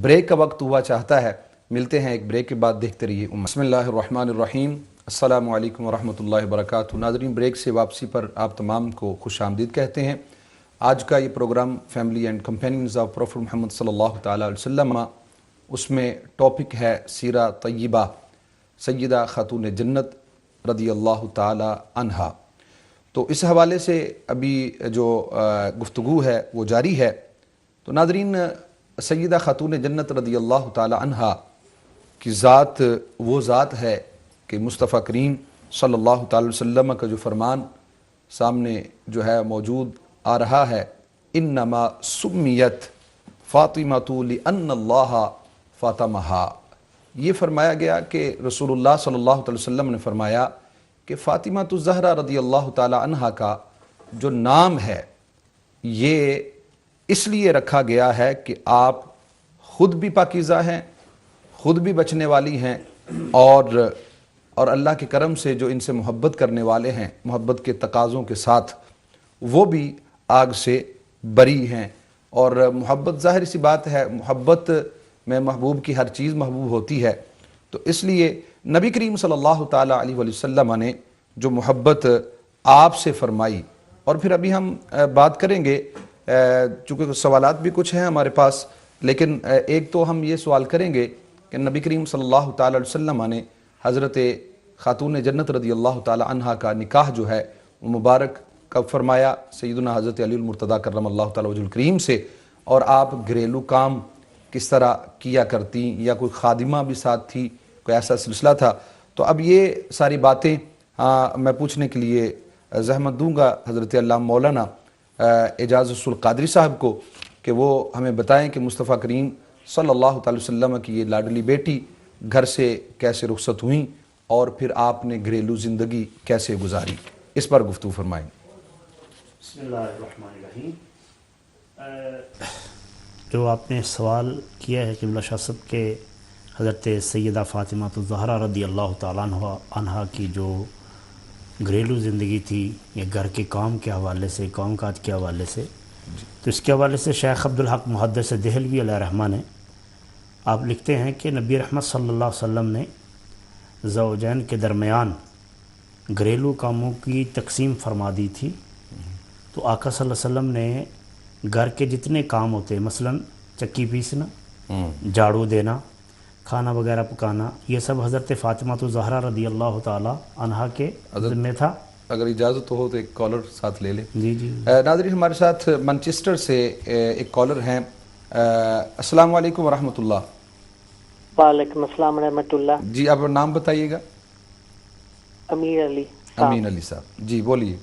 S1: بریک کا وقت ہوا چاہتا ہے, ملتے ہیں ایک بریک کے بعد, دیکھتے رہیے. بسم اللہ الرحمن الرحیم. السلام علیکم ورحمۃ اللہ وبرکاتہ. ناظرین, بریک سے واپسی پر آپ تمام کو خوش آمدید کہتے ہیں. آج کا یہ programme family and companions of prophet Muhammad صلی اللہ تعالی علیہ وسلم, اس میں ٹاپک ہے سیرہ طیبہ سیدہ خاتون جنت رضی اللہ تعالی عنہا. تو اس حوالے سے ابھی جو گفتگو ہے وہ جاری ہے. تو ناظرین, سیدہ خاتون جنت رضی اللہ تعالی عنہا کی ذات وہ ذات ہے کہ مصطفیٰ کریم صلی اللہ تعالی وسلم کا جو فرمان سامنے جو ہے موجود آ رہا ہے, انما سمیت فاطمۃ لأن اللہ فاطمہا, یہ فرمایا گیا کہ رسول اللہ صلی اللہ علیہ وسلم نے فرمایا کہ فاطمہ الزہرا رضی اللہ تعالی عنہا کا جو نام ہے یہ اس لیے رکھا گیا ہے کہ آپ خود بھی پاکیزہ ہیں, خود بھی بچنے والی ہیں, اور اللہ کے کرم سے جو ان سے محبت کرنے والے ہیں محبت کے تقاضوں کے ساتھ وہ بھی آگ سے بری ہیں. اور محبت ظاہر سی بات ہے, محبت میں محبوب کی ہر چیز محبوب ہوتی ہے. تو اس لیے نبی کریم صلی اللہ تعالیٰ علیہ وسلم نے جو محبت آپ سے فرمائی, اور پھر ابھی ہم بات کریں گے چونکہ سوالات بھی کچھ ہیں ہمارے پاس, لیکن ایک تو ہم یہ سوال کریں گے کہ نبی کریم صلی اللہ تعالیٰ علیہ وسلم نے حضرت خاتون جنت رضی اللہ تعالی عنہا کا نکاح جو ہے وہ مبارک کب فرمایا؟ سیدنا حضرت علی المرتضیٰ کرم اللہ تعالی وجہ الکریم سے. اور آپ گھریلو کام کس طرح کیا کرتی, یا کوئی خادمہ بھی ساتھ تھی, کوئی ایسا سلسلہ تھا؟ تو اب یہ ساری باتیں میں پوچھنے کے لیے زحمت دوں گا حضرت علامہ مولانا اعجاز القادری صاحب کو کہ وہ ہمیں بتائیں کہ مصطفیٰ کریم صلی اللہ تعالی وسلم کی یہ لاڈلی بیٹی گھر سے کیسے رخصت ہوئیں, اور پھر آپ نے گھریلو زندگی کیسے گزاری, اس پر گفتگو فرمائیں.
S3: بسم اللہ الرحمن الرحیم. جو آپ نے سوال کیا ہے قبلہ شاہ صاحب کے حضرت سیدہ فاطمہ الزہرا رضی اللہ تعالیٰ عنہا کی جو گھریلو زندگی تھی یا گھر کے کام کے حوالے سے, کام کاج کے حوالے سے, تو اس کے حوالے سے شیخ عبدالحق محدث دہلوی علیہ رحمہ نے آپ لکھتے ہیں کہ نبی رحمت صلی اللہ علیہ وسلم نے زوجین کے درمیان گھریلو کاموں کی تقسیم فرما دی تھی. تو آقا صلی اللہ علیہ وسلم نے گھر کے جتنے کام ہوتے, مثلا چکی پیسنا, جھاڑو دینا, کھانا وغیرہ پکانا، یہ سب حضرت فاطمہ الزہرا رضی اللہ تعالی عنہا کے ذمہ تھا۔
S1: اگر اجازت ہو تو ایک کالر ساتھ لے لیں۔
S3: جی جی
S1: ناظرین، ہمارے ساتھ مانچسٹر سے ایک کالر ہیں۔ السلام علیکم ورحمۃ اللہ۔
S5: وعلیکم السلام ورحمۃ اللہ۔
S1: جی آپ نام بتائیے گا؟
S5: امیر علی۔
S1: امین علی صاحب، جی بولیے۔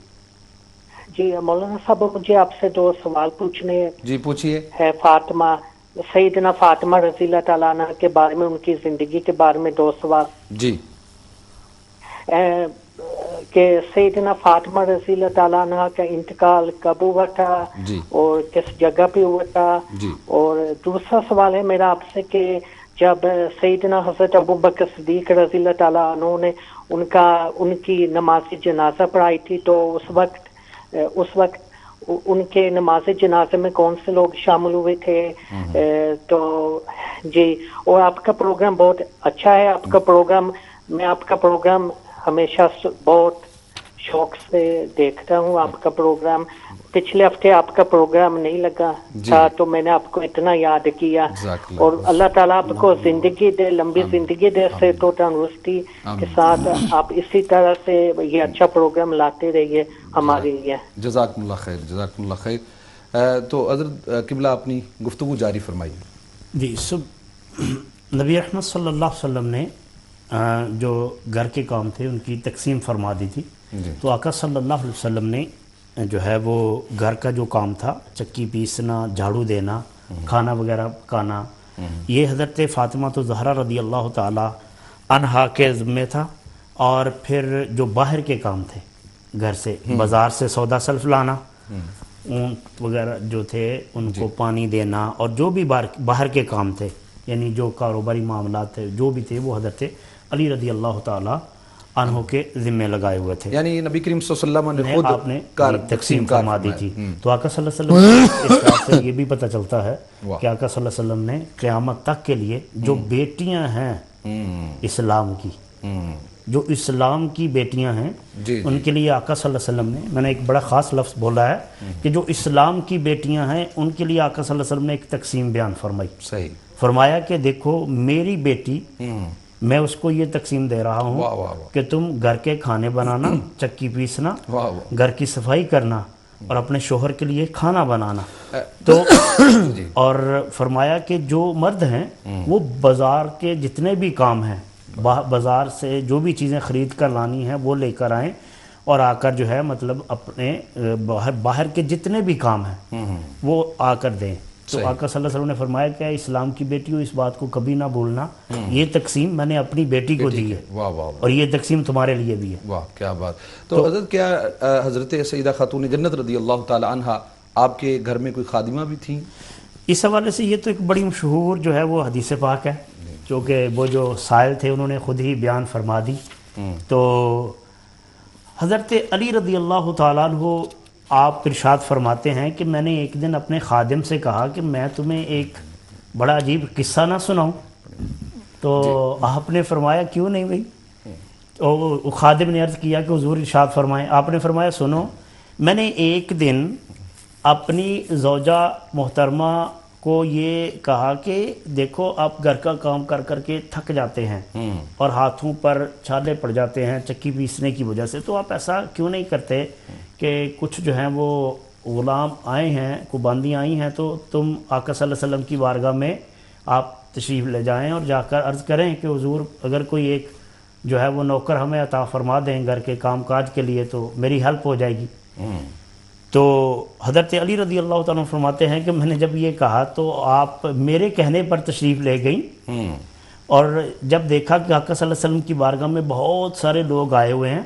S5: جی مولانا صاحب، مجھے آپ سے دو سوال پوچھنے
S1: جی پوچھیے۔
S5: ہے۔ فاطمہ، سیدنا فاطمہ رضی اللہ تعالیٰ عنہ کے بارے میں، ان کی زندگی کے بارے میں دو سوال۔
S1: جی
S5: کہ سیدنا فاطمہ رضی اللہ تعالیٰ عنہ کا انتقال کب ہوا تھا
S1: جی
S5: اور کس جگہ پہ ہوا تھا؟
S1: جی
S5: اور دوسرا سوال ہے میرا آپ سے کہ جب سیدنا حضرت ابوبکر صدیق رضی اللہ تعالیٰ عنہ نے ان کی نماز جنازہ پڑھائی تھی، تو اس وقت ان کے نماز جنازے میں کون سے لوگ شامل ہوئے تھے؟ تو جی، اور آپ کا پروگرام بہت اچھا ہے۔ آپ کا پروگرام، میں آپ کا پروگرام ہمیشہ بہت شوق سے دیکھتا ہوں۔ آپ کا پروگرام، پچھلے ہفتے آپ کا پروگرام نہیں لگا تھا تو میں نے آپ کو اتنا یاد کیا۔ اور اللہ تعالیٰ آپ کو زندگی دے، لمبی زندگی دے، صحت و تندرستی کے ساتھ آپ اسی طرح سے یہ اچھا پروگرام لاتے رہیے ہمارے لیے۔
S1: جزاکم اللہ خیر، جزاکم اللہ خیر۔ تو حضرت قبلہ اپنی گفتگو جاری فرمائیے۔
S3: جی، نبی احمد صلی اللہ علیہ وسلم نے جو گھر کے کام تھے ان کی تقسیم فرما دی تھی، تو آقا صلی اللہ علیہ وسلم نے جو ہے وہ گھر کا جو کام تھا، چکی پیسنا، جھاڑو دینا، کھانا وغیرہ پکانا، یہ حضرت فاطمہ الزہرا رضی اللہ تعالی عنہا کے ذمہ تھا۔ اور پھر جو باہر کے کام تھے، گھر سے بازار سے سودا سلف لانا، اونٹ وغیرہ جو تھے ان کو پانی دینا، اور جو بھی باہر کے کام تھے، یعنی جو کاروباری معاملات تھے جو بھی تھے، وہ حضرت علی رضی اللہ تعالی عنہ کے ذمہ لگائے ہوئے تھے۔
S1: یعنی نبی کریم صلی اللہ علیہ وسلم نے خود
S3: آپ نے تقسیم فرما دی تھی۔ تو آقا صلی اللہ علیہ وسلم اس بات سے یہ بھی پتہ چلتا ہے کہ آقا صلی اللہ علیہ وسلم نے قیامت تک کے لیے جو بیٹیاں ہیں اسلام کی، جو اسلام کی بیٹیاں ہیں، ان کے لیے آقا صلی اللہ علیہ وسلم نے، میں نے ایک بڑا خاص لفظ بولا ہے کہ جو اسلام کی بیٹیاں ہیں ان کے لیے آقا صلی اللہ علیہ وسلم نے ایک تقسیم بیان فرمائی۔
S1: صحیح
S3: فرمایا کہ دیکھو میری بیٹی، میں اس کو یہ تقسیم دے رہا ہوں کہ تم گھر کے کھانے بنانا، چکی پیسنا، گھر کی صفائی کرنا، اور اپنے شوہر کے لیے کھانا بنانا۔ تو اور فرمایا کہ جو مرد ہیں وہ بازار کے جتنے بھی کام ہیں، بازار سے جو بھی چیزیں خرید کر لانی ہیں وہ لے کر آئیں، اور آ کر جو ہے مطلب اپنے باہر کے جتنے بھی کام ہیں وہ آ کر دیں۔ تو آقا صلی اللہ علیہ وسلم نے فرمایا کہ اسلام کی بیٹی ہو، اس بات کو کبھی نہ بھولنا، یہ تقسیم میں نے اپنی بیٹی کو دی ہے، اور یہ تقسیم تمہارے لیے بھی ہے۔
S1: واہ کیا بات۔ تو حضرت کیا حضرت سیدہ خاتون جنت رضی اللہ تعالی عنہا آپ کے گھر میں کوئی خادمہ بھی تھیں؟
S3: اس حوالے سے یہ تو ایک بڑی مشہور جو ہے وہ حدیث پاک ہے، جو کہ وہ جو سائل تھے انہوں نے خود ہی بیان فرما دی۔ تو حضرت علی رضی اللہ تعالیٰ عنہ آپ ارشاد فرماتے ہیں کہ میں نے ایک دن اپنے خادم سے کہا کہ میں تمہیں ایک بڑا عجیب قصہ نہ سناؤں؟ تو آپ نے فرمایا کیوں نہیں بھائی؟ تو خادم نے عرض کیا کہ حضور ارشاد فرمائیں۔ آپ نے فرمایا سنو، میں نے ایک دن اپنی زوجہ محترمہ کو یہ کہا کہ دیکھو آپ گھر کا کام کر کر کے تھک جاتے ہیں اور ہاتھوں پر چھالے پڑ جاتے ہیں چکی پیسنے کی وجہ سے، تو آپ ایسا کیوں نہیں کرتے کہ کچھ جو ہیں وہ غلام آئے ہیں، کوباندی آئی ہیں، تو تم آقا صلی اللہ علیہ وسلم کی بارگاہ میں آپ تشریف لے جائیں اور جا کر عرض کریں کہ حضور اگر کوئی ایک جو ہے وہ نوکر ہمیں عطا فرما دیں گھر کے کام کاج کے لیے تو میری ہیلپ ہو جائے گی۔ تو حضرت علی رضی اللہ تعالیٰ فرماتے ہیں کہ میں نے جب یہ کہا تو آپ میرے کہنے پر تشریف لے گئیں، اور جب دیکھا کہ آقا صلی اللہ علیہ وسلم کی بارگاہ میں بہت سارے لوگ آئے ہوئے ہیں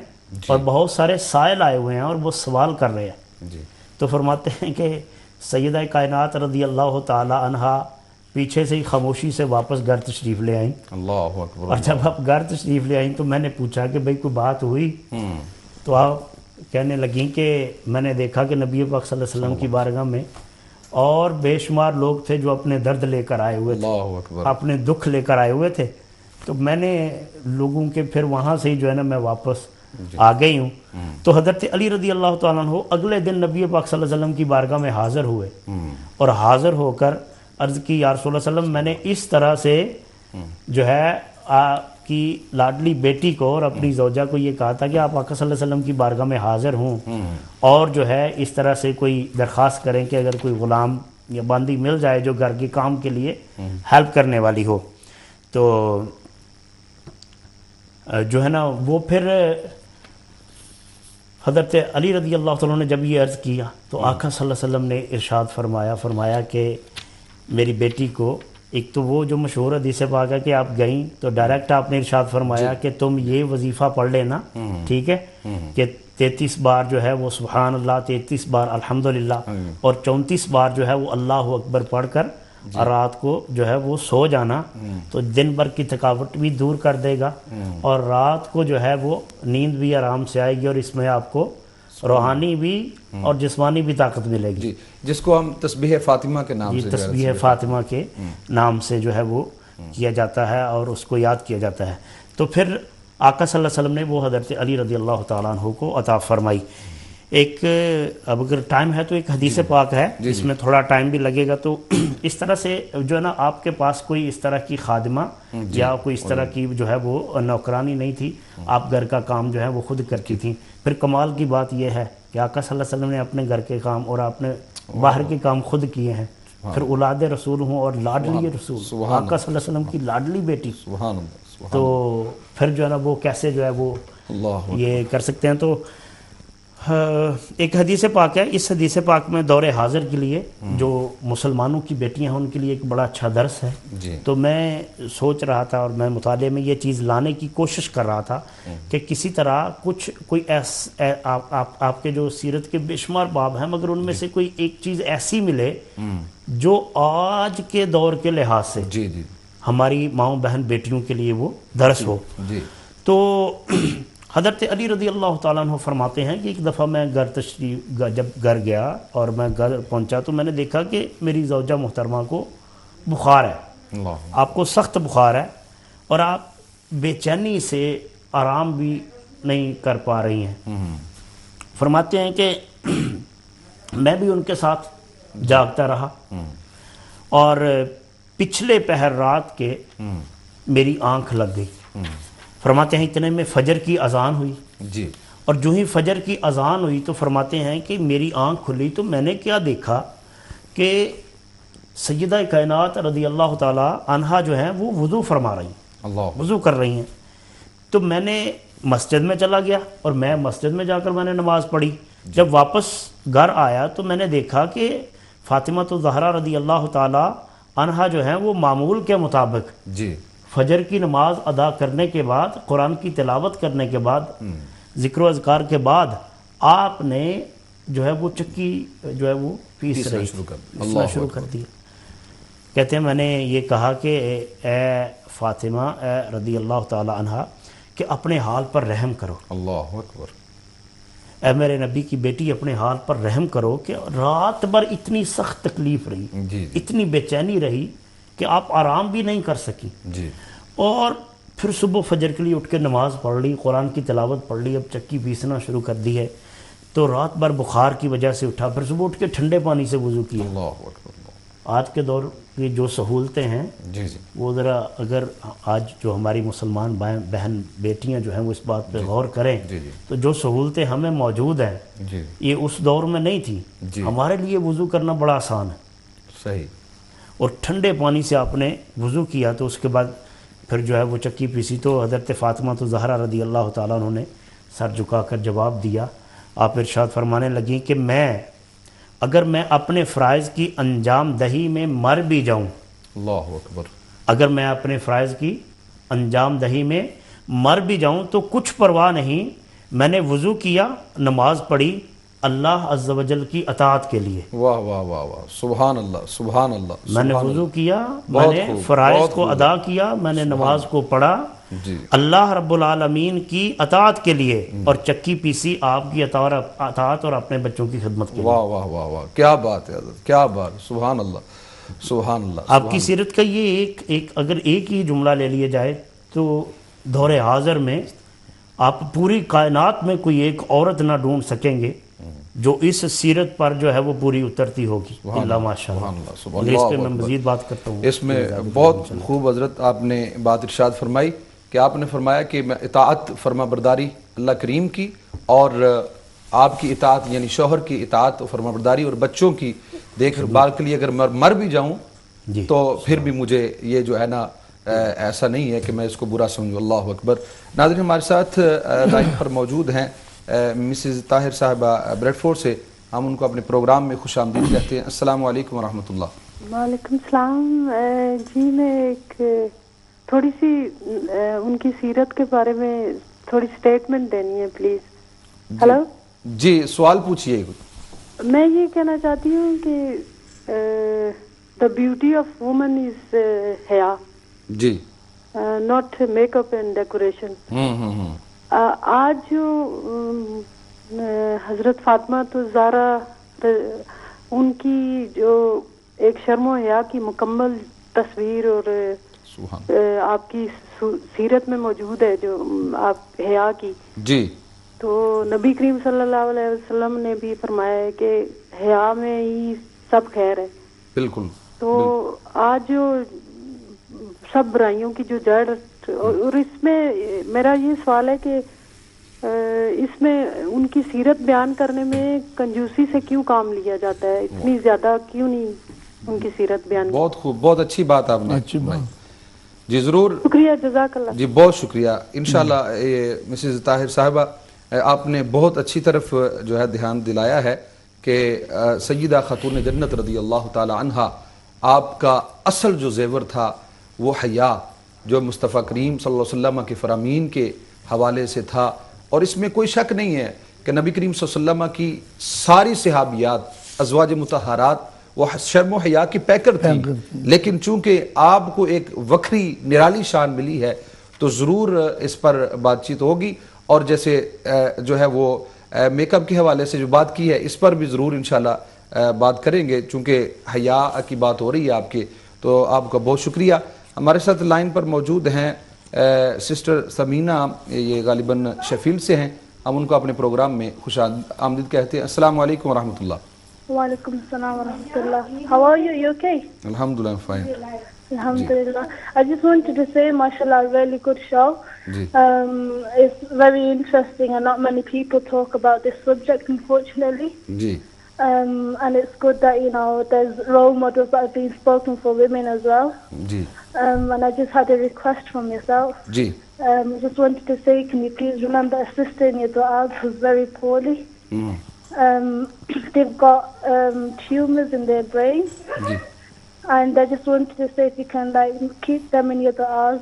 S3: اور بہت سارے سائل آئے ہوئے ہیں اور وہ سوال کر رہے ہیں، تو فرماتے ہیں کہ سیدہ کائنات رضی اللہ تعالی عنہا پیچھے سے ہی خاموشی سے واپس گھر تشریف لے آئیں۔
S1: اللہ اکبر۔
S3: اور جب آپ گھر تشریف لے آئیں تو میں نے پوچھا کہ بھئی کوئی بات ہوئی؟ تو آپ کہنے لگیں کہ میں نے دیکھا کہ نبی پاک صلی اللہ علیہ وسلم کی بارگاہ میں اور بے شمار لوگ تھے جو اپنے درد لے کر آئے ہوئے تھے، اپنے دکھ لے کر آئے ہوئے تھے، تو میں نے لوگوں کے پھر وہاں سے ہی جو ہے نا میں واپس آ گئی ہوں۔ تو حضرت علی رضی اللہ تعالیٰ عنہ اگلے دن نبی پاک صلی اللہ علیہ وسلم کی بارگاہ میں حاضر ہوئے اور حاضر ہو کر عرض کی یا رسول اللہ صلی اللہ علیہ وسلم میں نے اس طرح سے جو ہے کی لاڈلی بیٹی کو اور اپنی زوجہ کو یہ کہا تھا کہ آپ آقا صلی اللہ علیہ وسلم کی بارگاہ میں حاضر ہوں اور جو ہے اس طرح سے کوئی درخواست کریں کہ اگر کوئی غلام یا باندی مل جائے جو گھر کے کام کے لیے ہیلپ کرنے والی ہو. تو جو ہے نا وہ پھر حضرت علی رضی اللہ تعالیٰ نے جب یہ عرض کیا تو آقا صلی اللہ علیہ وسلم نے ارشاد فرمایا کہ میری بیٹی کو ایک تو وہ جو مشہور حدیث پاک ہے کہ آپ گئیں تو ڈائریکٹ آپ نے ارشاد فرمایا کہ تم یہ وظیفہ پڑھ لینا, ٹھیک ہے, کہ 33 بار جو ہے وہ سبحان اللہ, 33 بار الحمدللہ اور 34 بار جو ہے وہ اللہ اکبر پڑھ کر رات کو جو ہے وہ سو جانا, تو دن بھر کی تھکاوٹ بھی دور کر دے گا اور رات کو جو ہے وہ نیند بھی آرام سے آئے گی اور اس میں آپ کو روحانی بھی اور جسمانی بھی طاقت ملے گی.
S1: جس کو ہم تسبیح فاطمہ کے نام سے
S3: تسبیح فاطمہ کے نام سے جو ہے وہ کیا جاتا ہے اور اس کو یاد کیا جاتا ہے. تو پھر آقا صلی اللہ علیہ وسلم نے وہ حضرت علی رضی اللہ تعالیٰ عنہ کو عطا فرمائی. ایک اب اگر ٹائم ہے تو ایک حدیث پاک ہے اس میں تھوڑا ٹائم بھی لگے گا. تو اس طرح سے جو ہے نا آپ کے پاس کوئی اس طرح کی خادمہ یا کوئی اس طرح کی جو ہے وہ نوکرانی نہیں تھی, آپ گھر کا کام جو ہے وہ خود کرتی تھیں. پھر کمال کی بات یہ ہے کہ آقا صلی اللہ علیہ وسلم نے اپنے گھر کے کام اور آپ نے باہر کے کام خود کیے ہیں. پھر اولاد رسول ہوں اور لاڈلی رسول, آقا صلی اللہ علیہ وسلم کی لاڈلی بیٹی, تو پھر جو ہے نا وہ کیسے جو ہے وہ یہ کر سکتے ہیں. تو ایک حدیث پاک ہے, اس حدیث پاک میں دور حاضر کے لیے جو مسلمانوں کی بیٹیاں ہیں ان کے لیے ایک بڑا اچھا درس ہے. تو میں سوچ رہا تھا اور میں مطالعے میں یہ چیز لانے کی کوشش کر رہا تھا کہ کسی طرح کوئی آپ کے جو سیرت کے بے شمار باب ہیں مگر ان میں سے کوئی ایک چیز ایسی ملے جو آج کے دور کے لحاظ سے ہماری ماؤں بہن بیٹیوں کے لیے وہ درس ہو. تو حضرت علی رضی اللہ تعالیٰ عنہ فرماتے ہیں کہ ایک دفعہ میں جب گھر گیا اور میں گھر پہنچا تو میں نے دیکھا کہ میری زوجہ محترمہ کو بخار ہے, آپ کو سخت بخار ہے اور آپ بے چینی سے آرام بھی نہیں کر پا رہی ہیں. فرماتے ہیں کہ میں بھی ان کے ساتھ جاگتا رہا اور پچھلے پہر رات کے میری آنکھ لگ گئی. فرماتے ہیں اتنے میں فجر کی اذان ہوئی اور جو ہی فجر کی اذان ہوئی تو فرماتے ہیں کہ میری آنکھ کھلی تو میں نے کیا دیکھا کہ سیدہ کائنات رضی اللہ تعالی عنہا جو ہیں وہ وضو فرما رہی ہیں, وضو کر رہی ہیں. تو میں نے مسجد میں چلا گیا اور میں مسجد میں جا کر میں نے نماز پڑھی. جب واپس گھر آیا تو میں نے دیکھا کہ فاطمہ الزہرا رضی اللہ تعالی عنہا جو ہیں وہ معمول کے مطابق فجر کی نماز ادا کرنے کے بعد, قرآن کی تلاوت کرنے کے بعد, ذکر و اذکار کے بعد آپ نے جو ہے وہ چکی جو ہے وہ پیسنا شروع کر دیا. کہتے ہیں میں نے یہ کہا کہ اے فاطمہ اے رضی اللہ تعالی عنہا کہ اپنے حال پر رحم کرو.
S1: اللہ اکبر.
S3: اے میرے نبی کی بیٹی اپنے حال پر رحم کرو کہ رات بھر اتنی سخت تکلیف رہی, اتنی بے چینی رہی کہ آپ آرام بھی نہیں کر سکی. اور پھر صبح فجر کے لیے اٹھ کے نماز پڑھ لی, قرآن کی تلاوت پڑھ لی, اب چکی پیسنا شروع کر دی ہے. تو رات بھر بخار کی وجہ سے اٹھا, پھر صبح اٹھ کے ٹھنڈے پانی سے وضو کیا. آج کے دور کی جو سہولتیں ہیں وہ ذرا اگر آج جو ہماری مسلمان بہن بیٹیاں جو ہیں وہ اس بات پہ غور کریں تو جو سہولتیں ہمیں موجود ہیں یہ اس دور میں نہیں تھی. ہمارے لیے وضو کرنا بڑا آسان ہے.
S1: صحیح.
S3: اور ٹھنڈے پانی سے آپ نے وضو کیا تو اس کے بعد پھر جو ہے وہ چکی پیسی. تو حضرت فاطمہ الزہرا رضی اللہ تعالیٰ عنہ نے سر جھکا کر جواب دیا. آپ ارشاد فرمانے لگیں کہ اگر میں اپنے فرائض کی انجام دہی میں مر بھی جاؤں,
S1: اللہ اکبر,
S3: اگر میں اپنے فرائض کی انجام دہی میں مر بھی جاؤں تو کچھ پرواہ نہیں, میں نے وضو کیا, نماز پڑھی اللہ عز و جل کی اطاعت کے لیے.
S1: واہ واہ واہ واہ, سبحان اللہ سبحان اللہ.
S3: میں نے وضو کیا, میں نے فرائض کو ادا کیا, میں نے نماز کو پڑھا اللہ رب العالمین کی اطاعت کے لیے, اور چکی پیسی آپ کی اطاعت اور اپنے بچوں کی خدمت کے لیے.
S1: واہ واہ واہ واہ, کیا بات ہے حضرت, کیا بات, سبحان اللہ سبحان اللہ.
S3: آپ کی سیرت کا یہ اگر ایک ہی جملہ لے لیا جائے تو دور حاضر میں آپ پوری کائنات میں کوئی ایک عورت نہ ڈھونڈ سکیں گے جو اس سیرت پر جو ہے وہ پوری اترتی ہوگی اللہ ماشاء اللہ. اس پہ میں مزید بات کرتا ہوں.
S1: اس میں بہت خوب حضرت آپ نے بات ارشاد فرمائی کہ آپ نے فرمایا کہ میں اطاعت فرما برداری اللہ کریم کی اور آپ کی اطاعت یعنی شوہر کی اطاعت و فرما برداری اور بچوں کی دیکھ بھال کے لیے اگر میں مر بھی جاؤں تو پھر بھی مجھے یہ جو ہے نا ایسا نہیں ہے کہ میں اس کو برا سمجھوں. اللہ اکبر. ناظرین ہمارے ساتھ لائن پر موجود ہیں مسز طاہر صاحبہ بریڈ فورڈ سے. ہم ان کو اپنے پروگرام میں خوش آمدید کہتے ہیں. السلام علیکم ورحمۃ اللہ.
S6: وعلیکم السلام. جی میں ایک تھوڑی سی ان کی سیرت کے بارے میں تھوڑی سٹیٹمنٹ دینی ہے پلیز. ہلو
S1: جی سوال پوچھئے.
S6: میں یہ کہنا چاہتی ہوں کہ the beauty of woman is hair.
S1: G.
S6: not makeup and decoration. آج جو حضرت فاطمہ تو زہرا ان کی جو ایک شرم و حیا کی مکمل تصویر اور آپ کی سیرت میں موجود ہے جو آپ حیا کی. جی. تو نبی کریم صلی اللہ علیہ وسلم نے بھی فرمایا ہے کہ حیا میں ہی سب خیر ہے. بالکل. تو آج جو سب برائیوں کی جو جڑ اور اس میں میرا یہ سوال ہے کہ اس میں ان کی سیرت بیان کرنے میں کنجوسی سے کیوں کام لیا جاتا ہے؟ اتنی زیادہ کیوں نہیں ان کی سیرت بیان؟ بہت خوب، بہت اچھی بات آپ نے. جی ضرور، شکریہ، جزاک اللہ. جی بہت شکریہ. انشاءاللہ مسز طاہر صاحبہ آپ نے بہت اچھی طرف جو ہے دھیان دلایا ہے کہ سیدہ خاتون جنت رضی اللہ تعالی عنہا آپ کا اصل جو زیور تھا وہ حیا جو مصطفیٰ کریم صلی اللہ علیہ وسلم کے فرامین کے حوالے سے تھا. اور اس میں کوئی شک نہیں ہے کہ نبی کریم صلی اللہ علیہ وسلم کی ساری صحابیات ازواج مطہرات وہ شرم و حیا کی پیکر تھی، لیکن چونکہ آپ کو ایک وکری نرالی شان ملی ہے تو ضرور اس پر بات چیت ہوگی. اور جیسے جو ہے وہ میک اپ کے حوالے سے جو بات کی ہے اس پر بھی ضرور انشاءاللہ بات کریں گے چونکہ حیا کی بات ہو رہی ہے آپ کے. تو آپ کا بہت شکریہ. ہمارے ساتھ لائن پر موجود ہیں سسٹر سمینہ، یہ غالباً شیفیلڈ سے ہیں. ہم ان کو اپنے پروگرام میں خوش آمدید کہتے ہیں. السلام علیکم ورحمۃ اللہ.
S7: وعلیکم السلام ورحمۃ اللہ. How are you? You okay?
S1: Alhamdulillah, I'm fine.
S7: Alhamdulillah. I just wanted to say, mashallah, really good show. It's very interesting and not many people talk about this subject, unfortunately. And it's good that, you know, there's role models that are being spoken for women as well. And I just had a request from yourself. I just wanted to say, can you please remember a sister in your du'as who's very poorly? They've got tumors in their brain. And I just wanted to say if you can like keep them in your du'as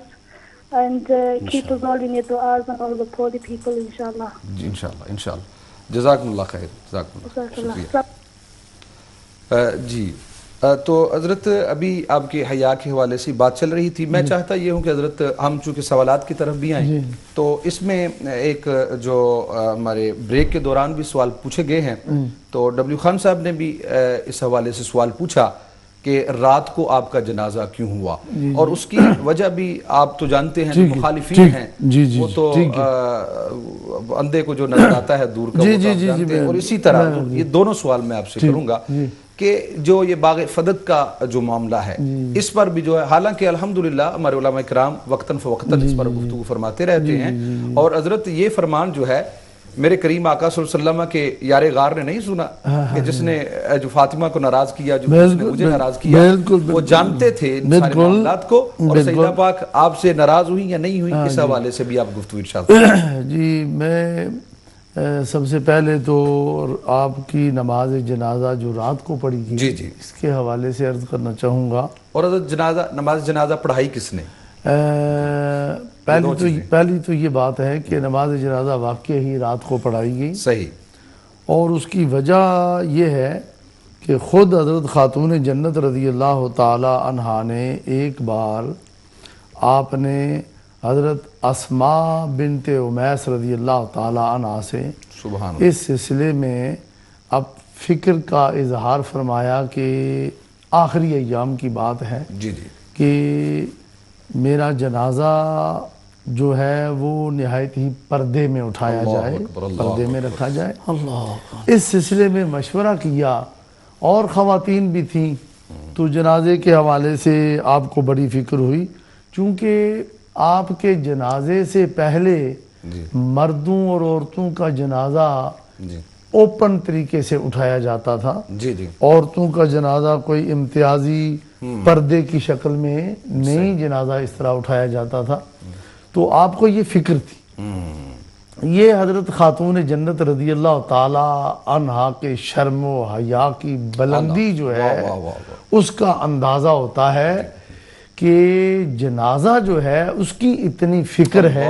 S7: and keep us all in your du'as and all the poorly people, inshallah.
S1: Inshallah, inshallah. جزاکم اللہ خیر. جزاکم اللہ شکریہ. جی تو حضرت ابھی آپ کے حیا کے حوالے سے بات چل رہی تھی. میں چاہتا یہ ہوں کہ حضرت ہم چونکہ سوالات کی طرف بھی آئیں تو اس میں ایک جو ہمارے بریک کے دوران بھی سوال پوچھے گئے ہیں تو ڈبلیو خان صاحب نے بھی اس حوالے سے سوال پوچھا کہ رات کو آپ کا جنازہ کیوں ہوا، اور اس کی وجہ بھی آپ تو جانتے ہیں، جو مخالفین ہیں وہ تو اندھے کو جو نظر آتا ہے دور کا وہ تو آپ جانتے ہیں. اور اسی طرح یہ دونوں سوال میں آپ سے کروں گا کہ جو یہ باغ فدق کا جو معاملہ ہے اس پر بھی جو ہے، حالانکہ الحمدللہ ہمارے علماء کرام وقتاً فوقتاً اس پر گفتگو فرماتے رہتے ہیں، اور حضرت یہ فرمان جو ہے میرے کریم آقا صلی اللہ علیہ وسلم کے یار غار نے نہیں سنا کہ جس نے جو فاطمہ کو ناراض کیا، جو جس نے مجھے ناراض کیا، وہ جانتے تھے ان سارے معاملات کو. اور سیدہ پاک آپ سے ناراض ہوئی یا نہیں ہوئی، اس حوالے سے بھی آپ گفتگو ارشاد کریں.
S2: جی میں سب سے پہلے تو آپ کی نماز جنازہ جو رات کو پڑھی گئی
S1: جی
S2: اس کے حوالے سے عرض کرنا چاہوں گا.
S1: اور حضرت نماز جنازہ پڑھائی کس نے؟
S2: پہلی تو یہ بات ہے کہ نماز جنازہ واقع ہی رات کو پڑھائی گئی.
S1: صحیح.
S2: اور اس کی وجہ یہ ہے کہ خود حضرت خاتون جنت رضی اللہ تعالی عنہا نے ایک بار آپ نے حضرت اسماء بنت امیس رضی اللہ تعالی عنہا سے اس سلسلے میں اب فکر کا اظہار فرمایا کہ آخری ایام کی بات ہے کہ میرا جنازہ جو ہے وہ نہایت ہی پردے میں اٹھایا جائے، پردے میں رکھا جائے۔ اس سلسلے میں مشورہ کیا اور خواتین بھی تھیں، تو جنازے کے حوالے سے آپ کو بڑی فکر ہوئی، چونکہ آپ کے جنازے سے پہلے مردوں اور عورتوں کا جنازہ اوپن طریقے سے اٹھایا جاتا تھا، عورتوں کا جنازہ کوئی امتیازی پردے کی شکل میں نہیں جنازہ اس طرح اٹھایا جاتا تھا، تو آپ کو یہ فکر تھی۔ یہ حضرت خاتون جنت رضی اللہ تعالی عنہا کے شرم و حیا کی بلندی جو ہے اس کا اندازہ ہوتا ہے کہ جنازہ جو ہے اس کی اتنی فکر ہے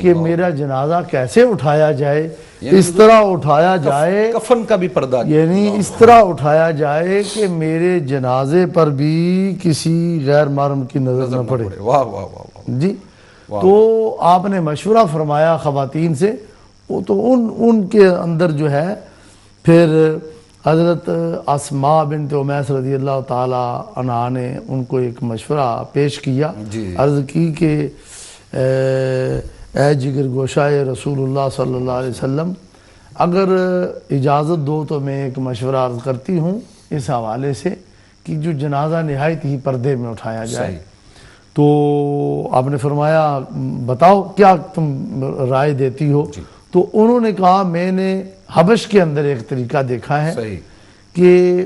S2: کہ میرا جنازہ کیسے اٹھایا جائے، اس طرح اٹھایا جائے،
S1: کفن کا بھی پردہ،
S2: یعنی اس طرح اٹھایا جائے کہ میرے جنازے پر بھی کسی غیر محرم کی نظر نہ پڑے۔
S1: واہ واہ واہ
S2: جی، تو آپ نے مشورہ فرمایا خواتین سے، تو ان کے اندر جو ہے پھر حضرت اسماء بنت امیس رضی اللہ تعالی عنہا نے ان کو ایک مشورہ پیش کیا، عرض کی کہ اے جگر گوشائے رسول اللہ صلی اللہ علیہ وسلم، اگر اجازت دو تو میں ایک مشورہ عرض کرتی ہوں اس حوالے سے کہ جو جنازہ نہایت ہی پردے میں اٹھایا جائے۔ تو آپ نے فرمایا بتاؤ کیا تم رائے دیتی ہو؟ تو انہوں نے کہا میں نے حبش کے اندر ایک طریقہ دیکھا ہے کہ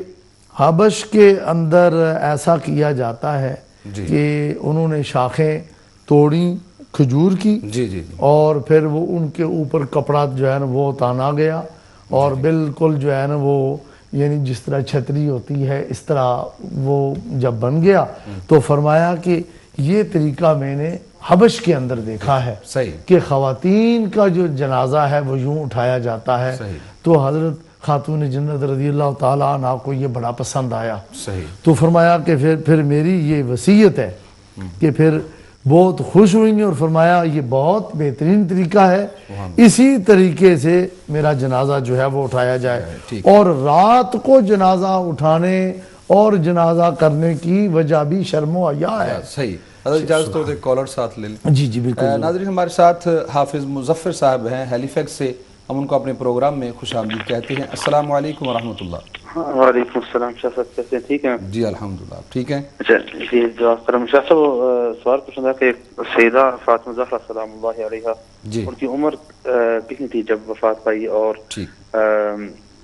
S2: حبش کے اندر ایسا کیا جاتا ہے کہ انہوں نے شاخیں توڑیں کھجور کی، اور پھر وہ ان کے اوپر کپڑا جو ہے نا وہ تانا گیا، اور بالکل جو ہے نا وہ یعنی جس طرح چھتری ہوتی ہے اس طرح وہ جب بن گیا، تو فرمایا کہ یہ طریقہ میں نے حبش کے اندر دیکھا ہے کہ خواتین کا جو جنازہ ہے وہ یوں اٹھایا جاتا ہے۔ تو حضرت خاتون جنت رضی اللہ تعالیٰ عنہ کو یہ بڑا پسند آیا، تو فرمایا کہ پھر میری یہ وصیت ہے کہ پھر بہت خوش ہوئیں اور فرمایا یہ بہت بہترین طریقہ ہے، اسی طریقے سے میرا جنازہ جو ہے وہ اٹھایا جائے، اور رات کو جنازہ اٹھانے اور جنازہ کرنے کی وجہ بھی شرم و حیا ہے۔
S1: صحیح، اجازت ہو تو ایک کالر ساتھ لے لیں۔
S2: جی جی بالکل۔
S1: ناظرین ہمارے ساتھ حافظ مظفر صاحب ہیں ہیلی فیکس سے، ہم ان کو اپنے پروگرام میں خوش آمدید کہتے ہیں۔ السلام علیکم ورحمۃ اللہ۔
S8: وعلیکم السلام، شاہ صاحب کیسے ہیں؟ ٹھیک ہیں؟
S1: جی الحمدللہ ٹھیک ہیں۔
S8: اچھا جی جواب کرم شاہ صاحب، سوال پوچھنا تھا کہ سیدہ فاطمہ زہرا سلام اللہ علیہا ان کی عمر کتنی تھی جب وفات پائی؟ اور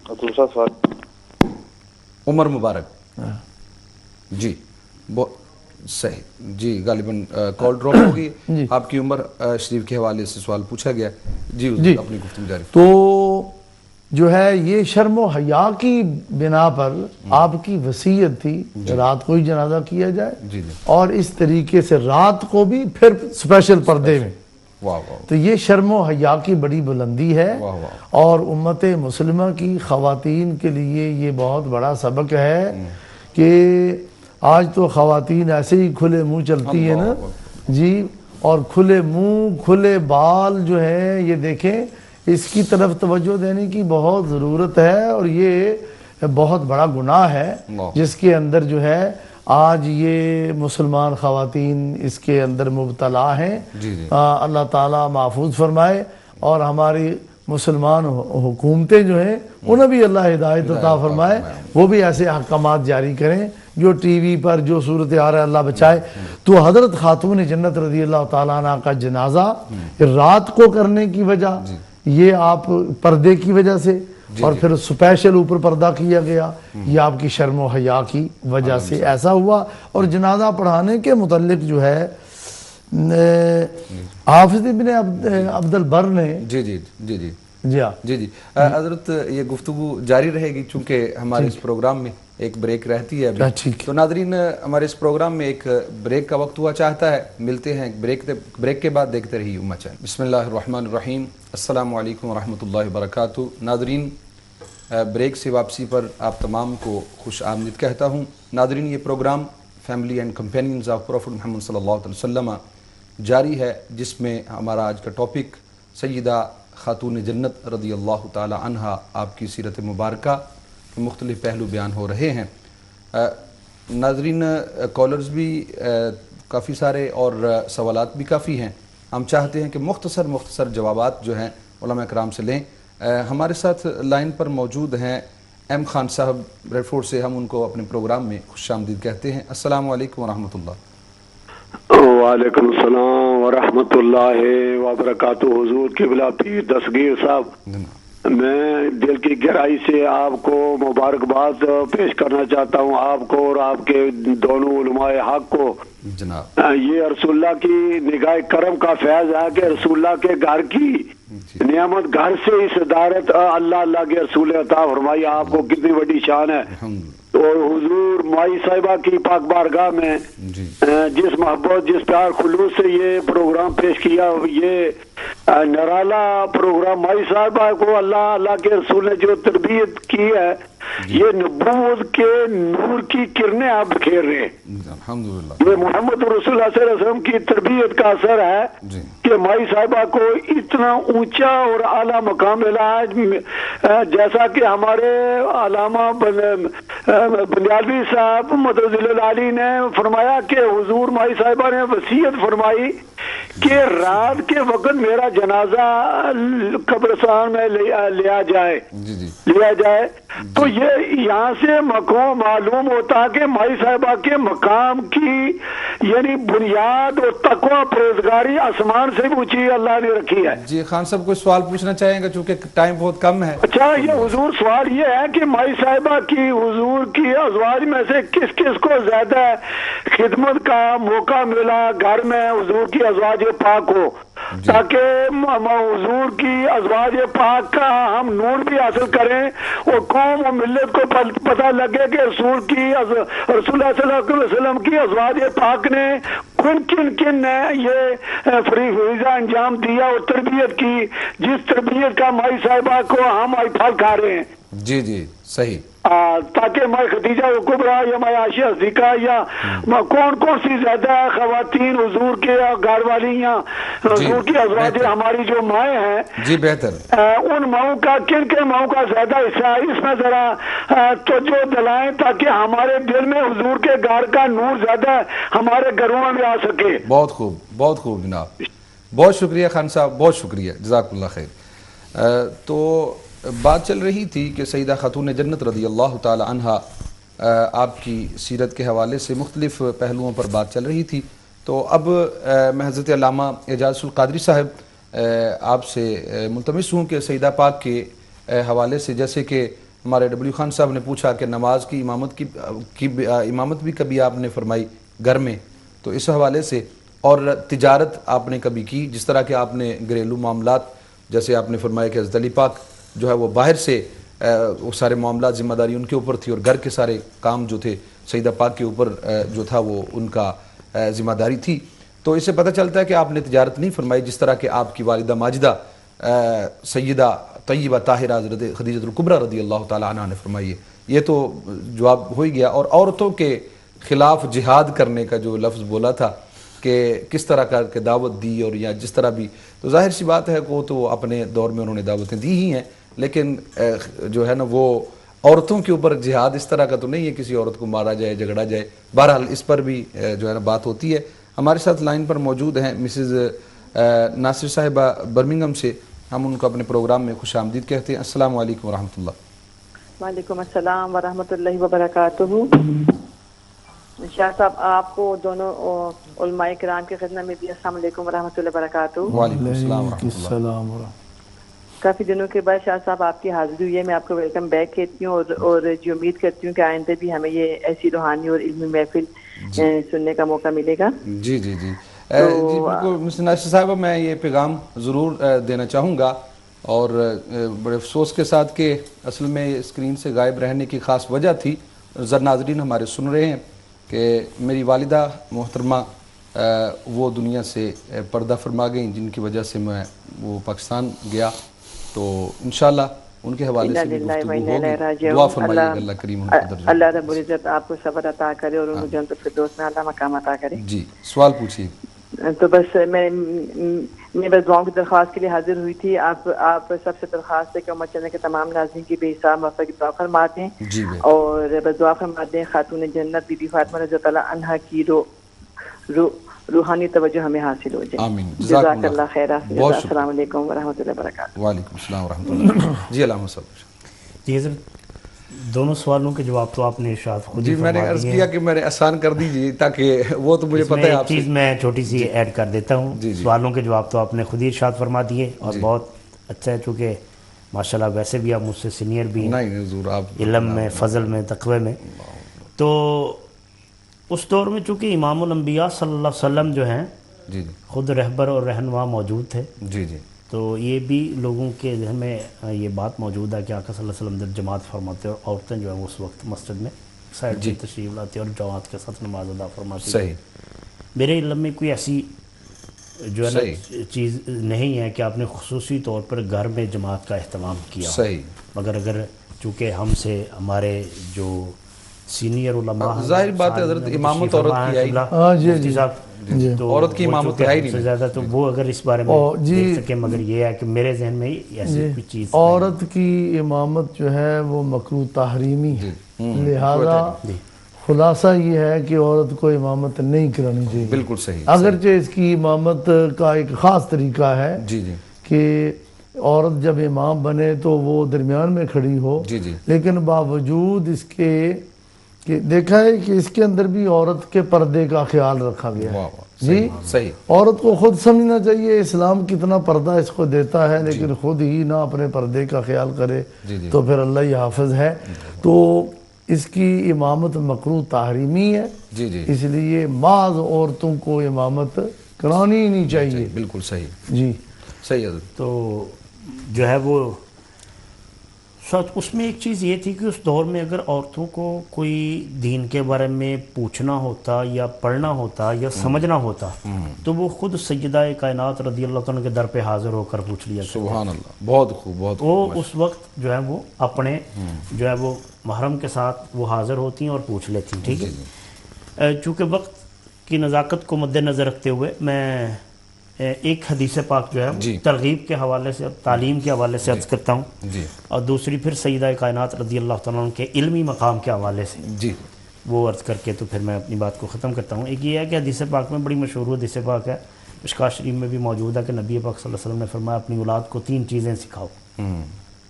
S8: دوسرا سوال
S1: عمر مبارک جی صحیح جی، غالباً کال ڈراپ ہوگی، آپ کی عمر شریف کے حوالے سے سوال پوچھا گیا۔ جی اپنی گفتگو جاری۔
S2: تو جو ہے یہ شرم و حیا کی بنا پر آپ کی وصیت تھی رات کو ہی جنازہ کیا جائے، اور اس طریقے سے رات کو بھی پھر اسپیشل پردے میں۔ تو یہ شرم و حیا کی بڑی بلندی ہے، اور امت مسلمہ کی خواتین کے لیے یہ بہت بڑا سبق ہے کہ آج تو خواتین ایسے ہی کھلے منہ چلتی ہیں نا جی، اور کھلے منہ کھلے بال جو ہے یہ دیکھیں، اس کی طرف توجہ دینے کی بہت ضرورت ہے، اور یہ بہت بڑا گناہ ہے جس کے اندر جو ہے آج یہ مسلمان خواتین اس کے اندر مبتلا ہیں۔ اللہ تعالیٰ محفوظ فرمائے، اور ہماری مسلمان حکومتیں جو ہیں انہیں بھی اللہ ہدایت عطا فرمائے، وہ بھی ایسے احکامات جاری کریں جو ٹی وی پر جو صورت آ رہا ہے اللہ بچائے۔ تو حضرت خاتون جنت رضی اللہ تعالیٰ عنہ کا جنازہ رات کو کرنے کی وجہ یہ آپ پردے کی وجہ سے، اور پھر سپیشل اوپر پردہ کیا گیا، یہ آپ کی شرم و حیا کی وجہ سے ایسا ہوا۔ اور جنازہ پڑھانے کے متعلق جو ہے حافظ ابن عبد البر نے
S1: حضرت یہ گفتگو جاری رہے گی چونکہ ہمارے اس پروگرام میں ایک بریک رہتی ہے ابھی، تو ناظرین ہمارے اس پروگرام میں ایک بریک کا وقت ہوا چاہتا ہے، ملتے ہیں بریک کے بعد، دیکھتے رہیے امت چینل۔ بسم اللہ الرحمن الرحیم، السلام علیکم ورحمۃ اللہ وبرکاتہ۔ ناظرین بریک سے واپسی پر آپ تمام کو خوش آمدید کہتا ہوں۔ ناظرین یہ programme family and companions of prophet Muhammad صلی اللہ علیہ وسلم جاری ہے، جس میں ہمارا آج کا ٹاپک سیدہ خاتون جنت رضی اللہ تعالی عنہا آپ کی سیرت مبارکہ کے مختلف پہلو بیان ہو رہے ہیں۔ ناظرین کالرز بھی کافی سارے اور سوالات بھی کافی ہیں، ہم چاہتے ہیں کہ مختصر جوابات جو ہیں علماء کرام سے لیں. ہمارے ساتھ لائن پر موجود ہیں ایم خان صاحب ریڈ فورٹ سے. ہم ان کو اپنے پروگرام میں خوش آمدید کہتے ہیں. السلام علیکم ورحمۃ اللہ.
S9: وعلیکم السلام ورحمۃ اللہ وبرکاتہ. حضور قبلہ پیر دستگیر صاحب، میں دل کی گہرائی سے آپ کو مبارکباد پیش کرنا چاہتا ہوں، آپ کو اور آپ کے دونوں علماء حق کو.
S1: جناب
S9: یہ رسول اللہ کی نگاہ کرم کا فیض ہے کہ رسول اللہ کے گھر کی نعمت، گھر سے اس صدارت اللہ کے رسول عطا فرمائی. آپ کو کتنی بڑی شان ہے. اور حضور مائی صاحبہ کی پاک بارگاہ میں جس محبت، جس پیار خلوص سے یہ پروگرام پیش کیا، یہ نرالا پروگرام، مائی صاحبہ کو اللہ کے رسول نے جو تربیت کی ہے، یہ نبوت کے نور کی کرنیں آپ بکھیر رہے ہیں. یہ محمد رسول اللہ صلی اللہ علیہ وسلم کی تربیت کا اثر ہے کہ مائی صاحبہ کو اتنا اونچا اور اعلیٰ مقام ملا ہے. جیسا کہ ہمارے علامہ بنیالوی صاحب مدد العالی نے فرمایا کہ حضور مائی صاحبہ نے وصیت فرمائی کہ رات کے وقت میرا جنازہ قبرستان میں لیا جائے. تو یہ یہاں سے معلوم ہوتا کہ مائی صاحبہ کے مقام کی یعنی بنیاد اور تقوی پرہیزگاری آسمان سے بھی اونچی اللہ نے رکھی ہے.
S1: جی خان صاحب کوئی سوال پوچھنا چاہیں گے چونکہ ٹائم بہت کم ہے.
S9: اچھا، یہ حضور سوال یہ ہے کہ مائی صاحبہ کی حضور کی ازواج میں سے کس کس کو زیادہ خدمت کا موقع ملا گھر میں حضور کی ازواج پاک کو، تاکہ حضور کی ازواج پاک کا ہم نور بھی حاصل کریں اور قوم و ملت کو پتہ لگے کہ رسول اللہ صلی اللہ علیہ وسلم کی ازواج پاک نے کن نے یہ فریضہ انجام دیا اور تربیت کی، جس تربیت کا مائی صاحبہ کو ہم آج پھل کھا رہے ہیں.
S1: جی صحیح.
S9: تاکہ مائی خدیجہ کبریٰ یا مائی عائشہ صدیقہ یا کون سی زیادہ خواتین حضور کے گھر والی یا حضور کی ازواج ہماری جو مائیں ہیں،
S1: جی بہتر،
S9: ان ماؤں کا کن ماؤں کا زیادہ حصہ ہے، اس میں ذرا توجہ دلائیں تاکہ ہمارے دل میں حضور کے گھر کا نور زیادہ ہمارے گھروں میں آ سکے.
S1: بہت خوب جناب، بہت شکریہ خان صاحب، بہت شکریہ، جزاک اللہ خیر. تو بات چل رہی تھی کہ سیدہ خاتون جنت رضی اللہ تعالی عنہا آپ کی سیرت کے حوالے سے مختلف پہلوؤں پر بات چل رہی تھی. تو اب میں حضرت علامہ اعجاز القادری صاحب آپ سے ملتمس ہوں کہ سیدہ پاک کے حوالے سے، جیسے کہ ہمارے ڈبلیو خان صاحب نے پوچھا کہ نماز کی امامت بھی کبھی آپ نے فرمائی گھر میں، تو اس حوالے سے، اور تجارت آپ نے کبھی کی، جس طرح کہ آپ نے گھریلو معاملات، جیسے آپ نے فرمایا کہ حضرت علی پاک جو ہے وہ باہر سے وہ سارے معاملات ذمہ داری ان کے اوپر تھی، اور گھر کے سارے کام جو تھے سیدہ پاک کے اوپر جو تھا وہ ان کا ذمہ داری تھی. تو اس سے پتہ چلتا ہے کہ آپ نے تجارت نہیں فرمائی، جس طرح کہ آپ کی والدہ ماجدہ سیدہ طیبہ طاہرہ حضرت خدیجہ الکبریٰ رضی اللہ تعالی عنہ نے فرمائی ہے. یہ تو جواب ہو ہی گیا. اور عورتوں کے خلاف جہاد کرنے کا جو لفظ بولا تھا کہ کس طرح کر کے دعوت دی، اور یا جس طرح بھی، تو ظاہر سی بات ہے کہ وہ تو اپنے دور میں انہوں نے دعوتیں دی ہی ہیں، لیکن جو ہے نا وہ عورتوں کے اوپر جہاد اس طرح کا تو نہیں ہے کسی عورت کو مارا جائے، جھگڑا جائے. بہرحال اس پر بھی جو ہے نا بات ہوتی ہے. ہمارے ساتھ لائن پر موجود ہیں مسز ناصر صاحبہ برمنگھم سے. ہم ان کو اپنے پروگرام میں خوش آمدید کہتے ہیں. السلام علیکم ورحمۃ اللہ.
S10: وعلیکم السلام ورحمۃ اللہ وبرکاتہ. شاہ صاحب آپ کو دونوں علماء کرام کی خدمت میں بھی السلام علیکم ورحمۃ اللہ وبرکاتہ.
S1: وعلیکم السلام ورحمۃ اللہ.
S10: کافی دنوں کے بعد شاہ صاحب آپ کی حاضری ہوئی ہے. میں آپ کو ویلکم بیک کہتی ہوں اور جو امید کرتی ہوں کہ آئندہ بھی ہمیں یہ ایسی روحانی اور علمی محفل سننے کا موقع ملے گا.
S1: جی بالکل مسز ناصر صاحبہ، میں یہ پیغام ضرور دینا چاہوں گا، اور بڑے افسوس کے ساتھ کہ اصل میں اسکرین سے غائب رہنے کی خاص وجہ تھی. ناظرین ہمارے سن رہے ہیں کہ میری والدہ محترمہ وہ دنیا سے پردہ فرما گئیں، جن کی وجہ سے میں وہ پاکستان گیا. تو انشاءاللہ ان کے حوالے سے بھی گفتگو ہوگی. دعا فرمائیے اللہ کریم ان کو درجہ،
S10: اللہ رب العزت آپ کو صبر عطا کرے اور انہیں جنت الفردوس میں اعلیٰ مقام عطا کرے.
S1: جی سوال پوچھیے.
S10: تو بس میں بس دعاؤں کی درخواست کے لیے حاضر ہوئی تھی. آپ سب سے درخواست ہے کہ امت چینل کے تمام ناظرین کی بے حساب موفق دعا فرما دیں، اور بس دعا فرما دیں خاتون جنت بی بی فاطمہ رضی اللہ عنہا کی روحانی توجہ ہمیں حاصل ہو جائے.
S1: آمین.
S10: جزاک اللہ خیر. السلام علیکم ورحمۃ اللہ وبرکاتہ.
S1: وعلیکم السلام ورحمۃ اللہ. جی علامہ صاحب.
S3: جی حضرت دونوں سوالوں کے جواب تو آپ نے ارشاد خود
S1: جی میں نے عرض کیا کہ میں نے آسان کر دیجیے تاکہ وہ تو مجھے پتہ ہے.
S3: ایک چیز میں چھوٹی سی ایڈ کر دیتا ہوں. سوالوں کے جواب تو آپ نے خود ہی ارشاد فرما دیے اور بہت اچھا ہے چونکہ ماشاءاللہ ویسے بھی آپ مجھ سے سینئر بھی ہیں علم میں فضل میں تقوی میں. تو اس دور میں چونکہ امام الانبیاء صلی اللہ علیہ وسلم جو ہیں خود رہبر اور رہنما موجود تھے.
S1: جی جی.
S3: تو یہ بھی لوگوں کے ذہن میں یہ بات موجود ہے کہ آقا صلی اللہ علیہ وسلم جب جماعت فرماتے اور عورتیں جو ہیں وہ اس وقت مسجد میں سائڈ سے تشریف لاتی اور جماعت کے ساتھ نماز ادا فرماتی.
S1: صحیح.
S3: میرے علم میں کوئی ایسی جو ہے نا چیز نہیں ہے کہ آپ نے خصوصی طور پر گھر میں جماعت کا اہتمام کیا.
S1: صحیح.
S3: مگر اگر چونکہ ہم سے ہمارے جو سینئر علماء
S1: ظاہر بات ہے حضرت امامت عورت کی آئی. تو عورت کی امامت ہے نہیں
S3: زیادہ تو وہ اگر اس بارے میں دیکھ سکیں. مگر یہ ہے کہ میرے ذہن میں ایسی کوئی چیز
S2: عورت کی امامت جو ہے وہ مکروہ تحریمی ہے. لہذا خلاصہ یہ ہے کہ عورت کو امامت نہیں کرانی چاہیے.
S1: بالکل صحیح.
S2: اگرچہ اس کی امامت کا ایک خاص طریقہ ہے کہ عورت جب امام بنے تو وہ درمیان میں کھڑی ہو. لیکن باوجود اس کے کہ دیکھا ہے کہ اس کے اندر بھی عورت کے پردے کا خیال رکھا گیا ہے. جی
S1: صحیح.
S2: عورت کو خود سمجھنا چاہیے اسلام کتنا پردہ اس کو دیتا ہے لیکن خود ہی نہ اپنے پردے کا خیال کرے تو پھر اللہ ہی حافظ ہے. تو اس کی امامت مکروہ تحریمی ہے. اس لیے بعض عورتوں کو امامت کرانی ہی نہیں چاہیے.
S1: بالکل صحیح.
S2: جی
S1: صحیح.
S3: تو جو ہے وہ اس میں ایک چیز یہ تھی کہ اس دور میں اگر عورتوں کو کوئی دین کے بارے میں پوچھنا ہوتا یا پڑھنا ہوتا یا سمجھنا ہوتا تو وہ خود سیدہ کائنات رضی اللہ عنہ کے در پہ حاضر ہو کر پوچھ لیا.
S1: سبحان اللہ. بہت خوب. بہت
S3: وہ اس وقت جو ہے وہ اپنے جو ہے وہ محرم کے ساتھ وہ حاضر ہوتی ہیں اور پوچھ لیتی ہیں. ٹھیک ہے. چونکہ وقت کی نزاکت کو مد نظر رکھتے ہوئے میں ایک حدیث پاک جو ہے ترغیب کے حوالے سے تعلیم کے حوالے سے عرض کرتا ہوں اور دوسری پھر سیدہ کائنات رضی اللہ تعالیٰ عنہ کے علمی مقام کے حوالے سے وہ عرض کر کے تو پھر میں اپنی بات کو ختم کرتا ہوں. ایک یہ ہے کہ حدیث پاک میں بڑی مشہور حدیث پاک ہے, مشکوٰۃ شریف میں بھی موجود ہے کہ نبی پاک صلی اللہ علیہ وسلم نے فرمایا اپنی اولاد کو 3 چیزیں سکھاؤ.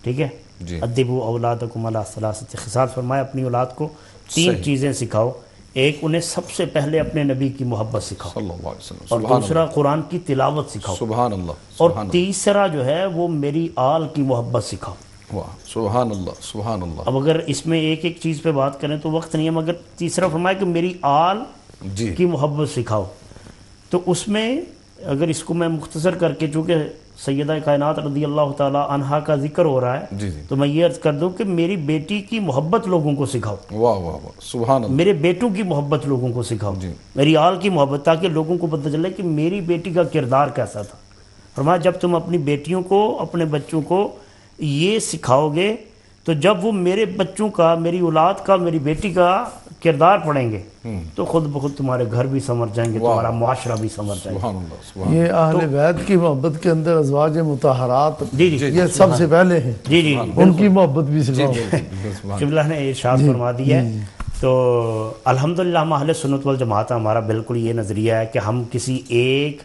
S3: ٹھیک ہے, ادبوا اولادکم علی 3 خصال, فرمایا اپنی اولاد کو 3 چیزیں سکھاؤ. ایک, انہیں سب سے پہلے اپنے نبی کی محبت سکھاؤ, اور دوسرا قرآن کی تلاوت سکھاؤ,
S1: سبحان اللہ,
S3: اور تیسرا جو ہے وہ میری آل کی محبت سکھاؤ.
S1: سبحان اللہ, سبحان اللہ.
S3: اب اگر اس میں ایک ایک چیز پہ بات کریں تو وقت نہیں ہے, مگر تیسرا فرمایا کہ میری آل کی محبت سکھاؤ. تو اس میں اگر اس کو میں مختصر کر کے, چونکہ سیدہ کائنات رضی اللہ تعالی عنہا کا ذکر ہو رہا ہے, تو میں یہ عرض کر دوں کہ میری بیٹی کی محبت لوگوں کو سکھاؤ.
S1: واہ واہ واہ, سبحان اللہ.
S3: میرے بیٹوں کی محبت لوگوں کو سکھاؤ, میری آل کی محبت, تاکہ لوگوں کو پتہ چلے کہ میری بیٹی کا کردار کیسا تھا. فرمایا جب تم اپنی بیٹیوں کو, اپنے بچوں کو یہ سکھاؤ گے تو جب وہ میرے بچوں کا, میری اولاد کا, میری بیٹی کا کردار پڑھیں گے تو خود بخود تمہارے گھر بھی سنور جائیں گے, تمہارا معاشرہ بھی سنور جائے گا.
S2: یہ اہل بیت کی محبت کے اندر ازواج مطہرات یہ سب سے پہلے ہیں, ان کی محبت بھی سکھاؤ.
S3: قبلہ نے ارشاد فرما دیا ہے. تو الحمدللہ ہم اہل سنت والجماعت, ہمارا بالکل یہ نظریہ ہے کہ ہم کسی ایک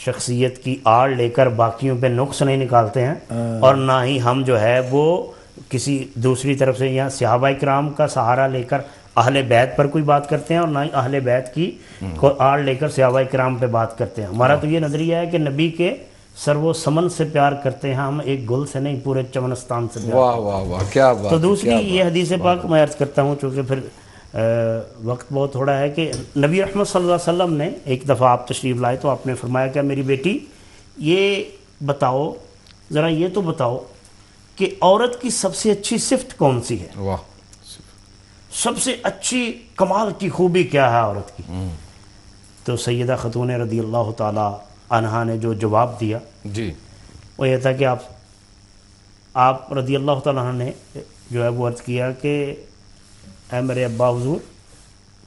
S3: شخصیت کی آڑ لے کر باقیوں پہ نقص نہیں نکالتے ہیں, اور نہ ہی ہم جو ہے وہ کسی دوسری طرف سے یا صحابہ کرام کا سہارا لے کر اہل بیت پر کوئی بات کرتے ہیں, اور نہ ہی اہل بیت کی آڑ لے کر صحابہ کرام پہ بات کرتے ہیں. ہمارا تو یہ نظریہ ہے کہ نبی کے سر و سمن سے پیار کرتے ہیں ہم, ایک گل سے نہیں پورے چمنستان سے پیار.
S1: واہ واہ واہ, کیا بات.
S3: تو دوسری یہ حدیث پاک میں عرض کرتا ہوں, چونکہ پھر وقت بہت تھوڑا ہے, کہ نبی رحمت صلی اللہ علیہ وسلم نے ایک دفعہ آپ تشریف لائے تو آپ نے فرمایا کہ میری بیٹی یہ بتاؤ, ذرا یہ تو بتاؤ کہ عورت کی سب سے اچھی صفت کون سی ہے.
S1: واہ,
S3: سب سے اچھی کمال کی خوبی کیا ہے عورت کی. تو سیدہ خاتون رضی اللہ تعالی عنہا نے جو جواب دیا وہ یہ تھا کہ آپ رضی اللہ تعالیٰ عنہ نے جو ہے وہ عرض کیا کہ اے میرے ابا حضور,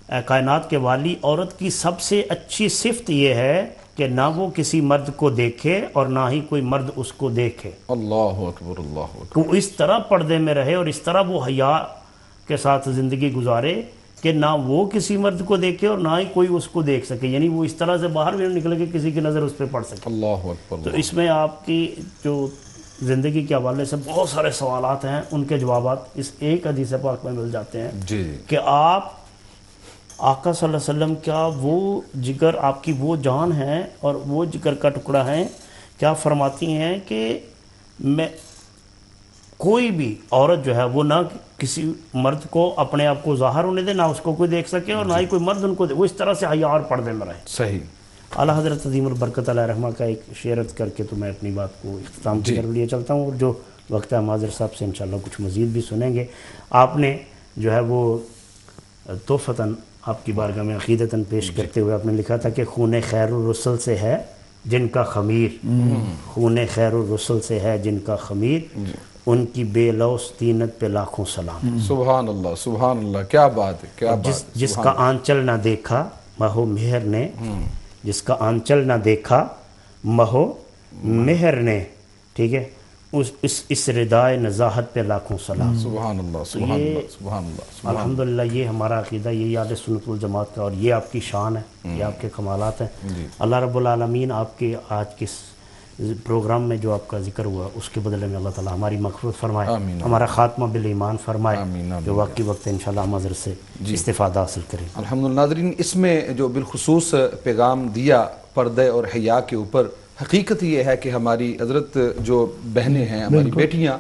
S3: اے کائنات کے والی, عورت کی سب سے اچھی صفت یہ ہے کہ نہ وہ کسی مرد کو دیکھے اور نہ ہی کوئی مرد اس کو دیکھے.
S1: اللہ اکبر, اللہ اکبر.
S3: وہ اس طرح پردے میں رہے اور اس طرح وہ حیا کے ساتھ زندگی گزارے کہ نہ وہ کسی مرد کو دیکھے اور نہ ہی کوئی اس کو دیکھ سکے، یعنی وہ اس طرح سے باہر بھی نکل کے کسی کی نظر اس پہ پڑ سکے۔
S1: اللہ اکبر۔
S3: تو اس میں آپ کی جو زندگی کے حوالے سے بہت سارے سوالات ہیں، ان کے جوابات اس ایک حدیث پاک میں مل جاتے ہیں
S1: جی
S3: کہ آپ آقا صلی اللہ علیہ وسلم کیا وہ جگر، آپ کی وہ جان ہے اور وہ جگر کا ٹکڑا ہے، کیا فرماتی ہیں کہ میں کوئی بھی عورت جو ہے وہ نہ کسی مرد کو اپنے آپ کو ظاہر ہونے دے، نہ اس کو کوئی دیکھ سکے اور نہ ہی کوئی مرد ان کو دے، وہ اس طرح سے حیا اور پردے میں رہے۔
S1: صحیح۔
S3: اعلیٰ حضرت عظیم البرکت علیہ رحمہ کا ایک شعرت کر کے تو میں اپنی بات کو اختتام کی طرف لیے چلتا ہوں، اور جو وقت ہے ماظر صاحب سے انشاءاللہ کچھ مزید بھی سنیں گے۔ آپ نے جو ہے وہ تحفتاً آپ کی بارگاہ میں عقیدتاً پیش کرتے ہوئے آپ نے لکھا تھا کہ خون خیر الرسل سے ہے جن کا خمیر، خون خیر الرسل سے ہے جن کا خمیر، ان کی بے لوث طینت پہ لاکھوں سلام۔
S1: سبحان اللہ، سبحان اللہ، کیا بات ہے، کیا بات۔
S3: جس کا آنچل نہ دیکھا مہو مہر نے، جس کا آنچل نہ دیکھا مہو مہر نے، ٹھیک ہے، اس ردائے نزاہت پہ لاکھوں سلام۔
S1: سبحان اللہ، سبحان اللہ، سبحان اللہ۔
S3: الحمدللہ یہ ہمارا عقیدہ، یہ اہل سنت والجماعت کا، اور یہ آپ کی شان ہے، یہ آپ کے کمالات ہیں۔ اللہ رب العالمین آپ کے آج کے پروگرام میں جو آپ کا ذکر ہوا اس کے بدلے میں اللہ تعالیٰ ہماری مغفرت فرمائے، ہمارا خاتمہ بالایمان فرمائے، جو واقعی وقت انشاءاللہ ہم حضرت سے استفادہ حاصل کریں۔
S1: الحمدللہ۔ ناظرین، اس میں جو بالخصوص پیغام دیا پردے اور حیا کے اوپر، حقیقت یہ ہے کہ ہماری حضرت جو بہنیں ہیں، ہماری بیٹیاں،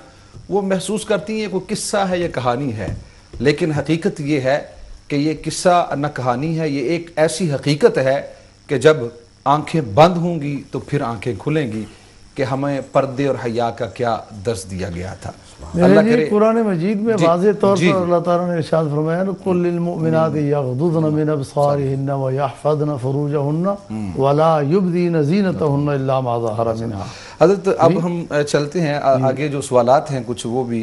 S1: وہ محسوس کرتی ہیں کوئی قصہ ہے یا کہانی ہے، لیکن حقیقت یہ ہے کہ یہ قصہ نہ کہانی ہے، یہ ایک ایسی حقیقت ہے کہ جب آنکھیں بند ہوں گی تو پھر آنکھیں کھلیں گی کہ ہمیں پردے اور حیا کا کیا درس دیا گیا تھا۔
S2: اللہ کرے قرآن مجید میں واضح طور پر اللہ تعالیٰ نے ارشاد فرمایا قُلْ لِلْمُؤْمِنَاتِ يَغْضُضْنَ مِنْ أَبْصَارِهِنَّ وَيَحْفَظْنَ فُرُوجَهُنَّ وَلَا يُبْدِينَ زِينَتَهُنَّ إِلَّا مَا ظَهَرَ مِنْهَا۔
S1: حضرت اب ہم چلتے ہیں آگے، جو سوالات ہیں کچھ وہ بھی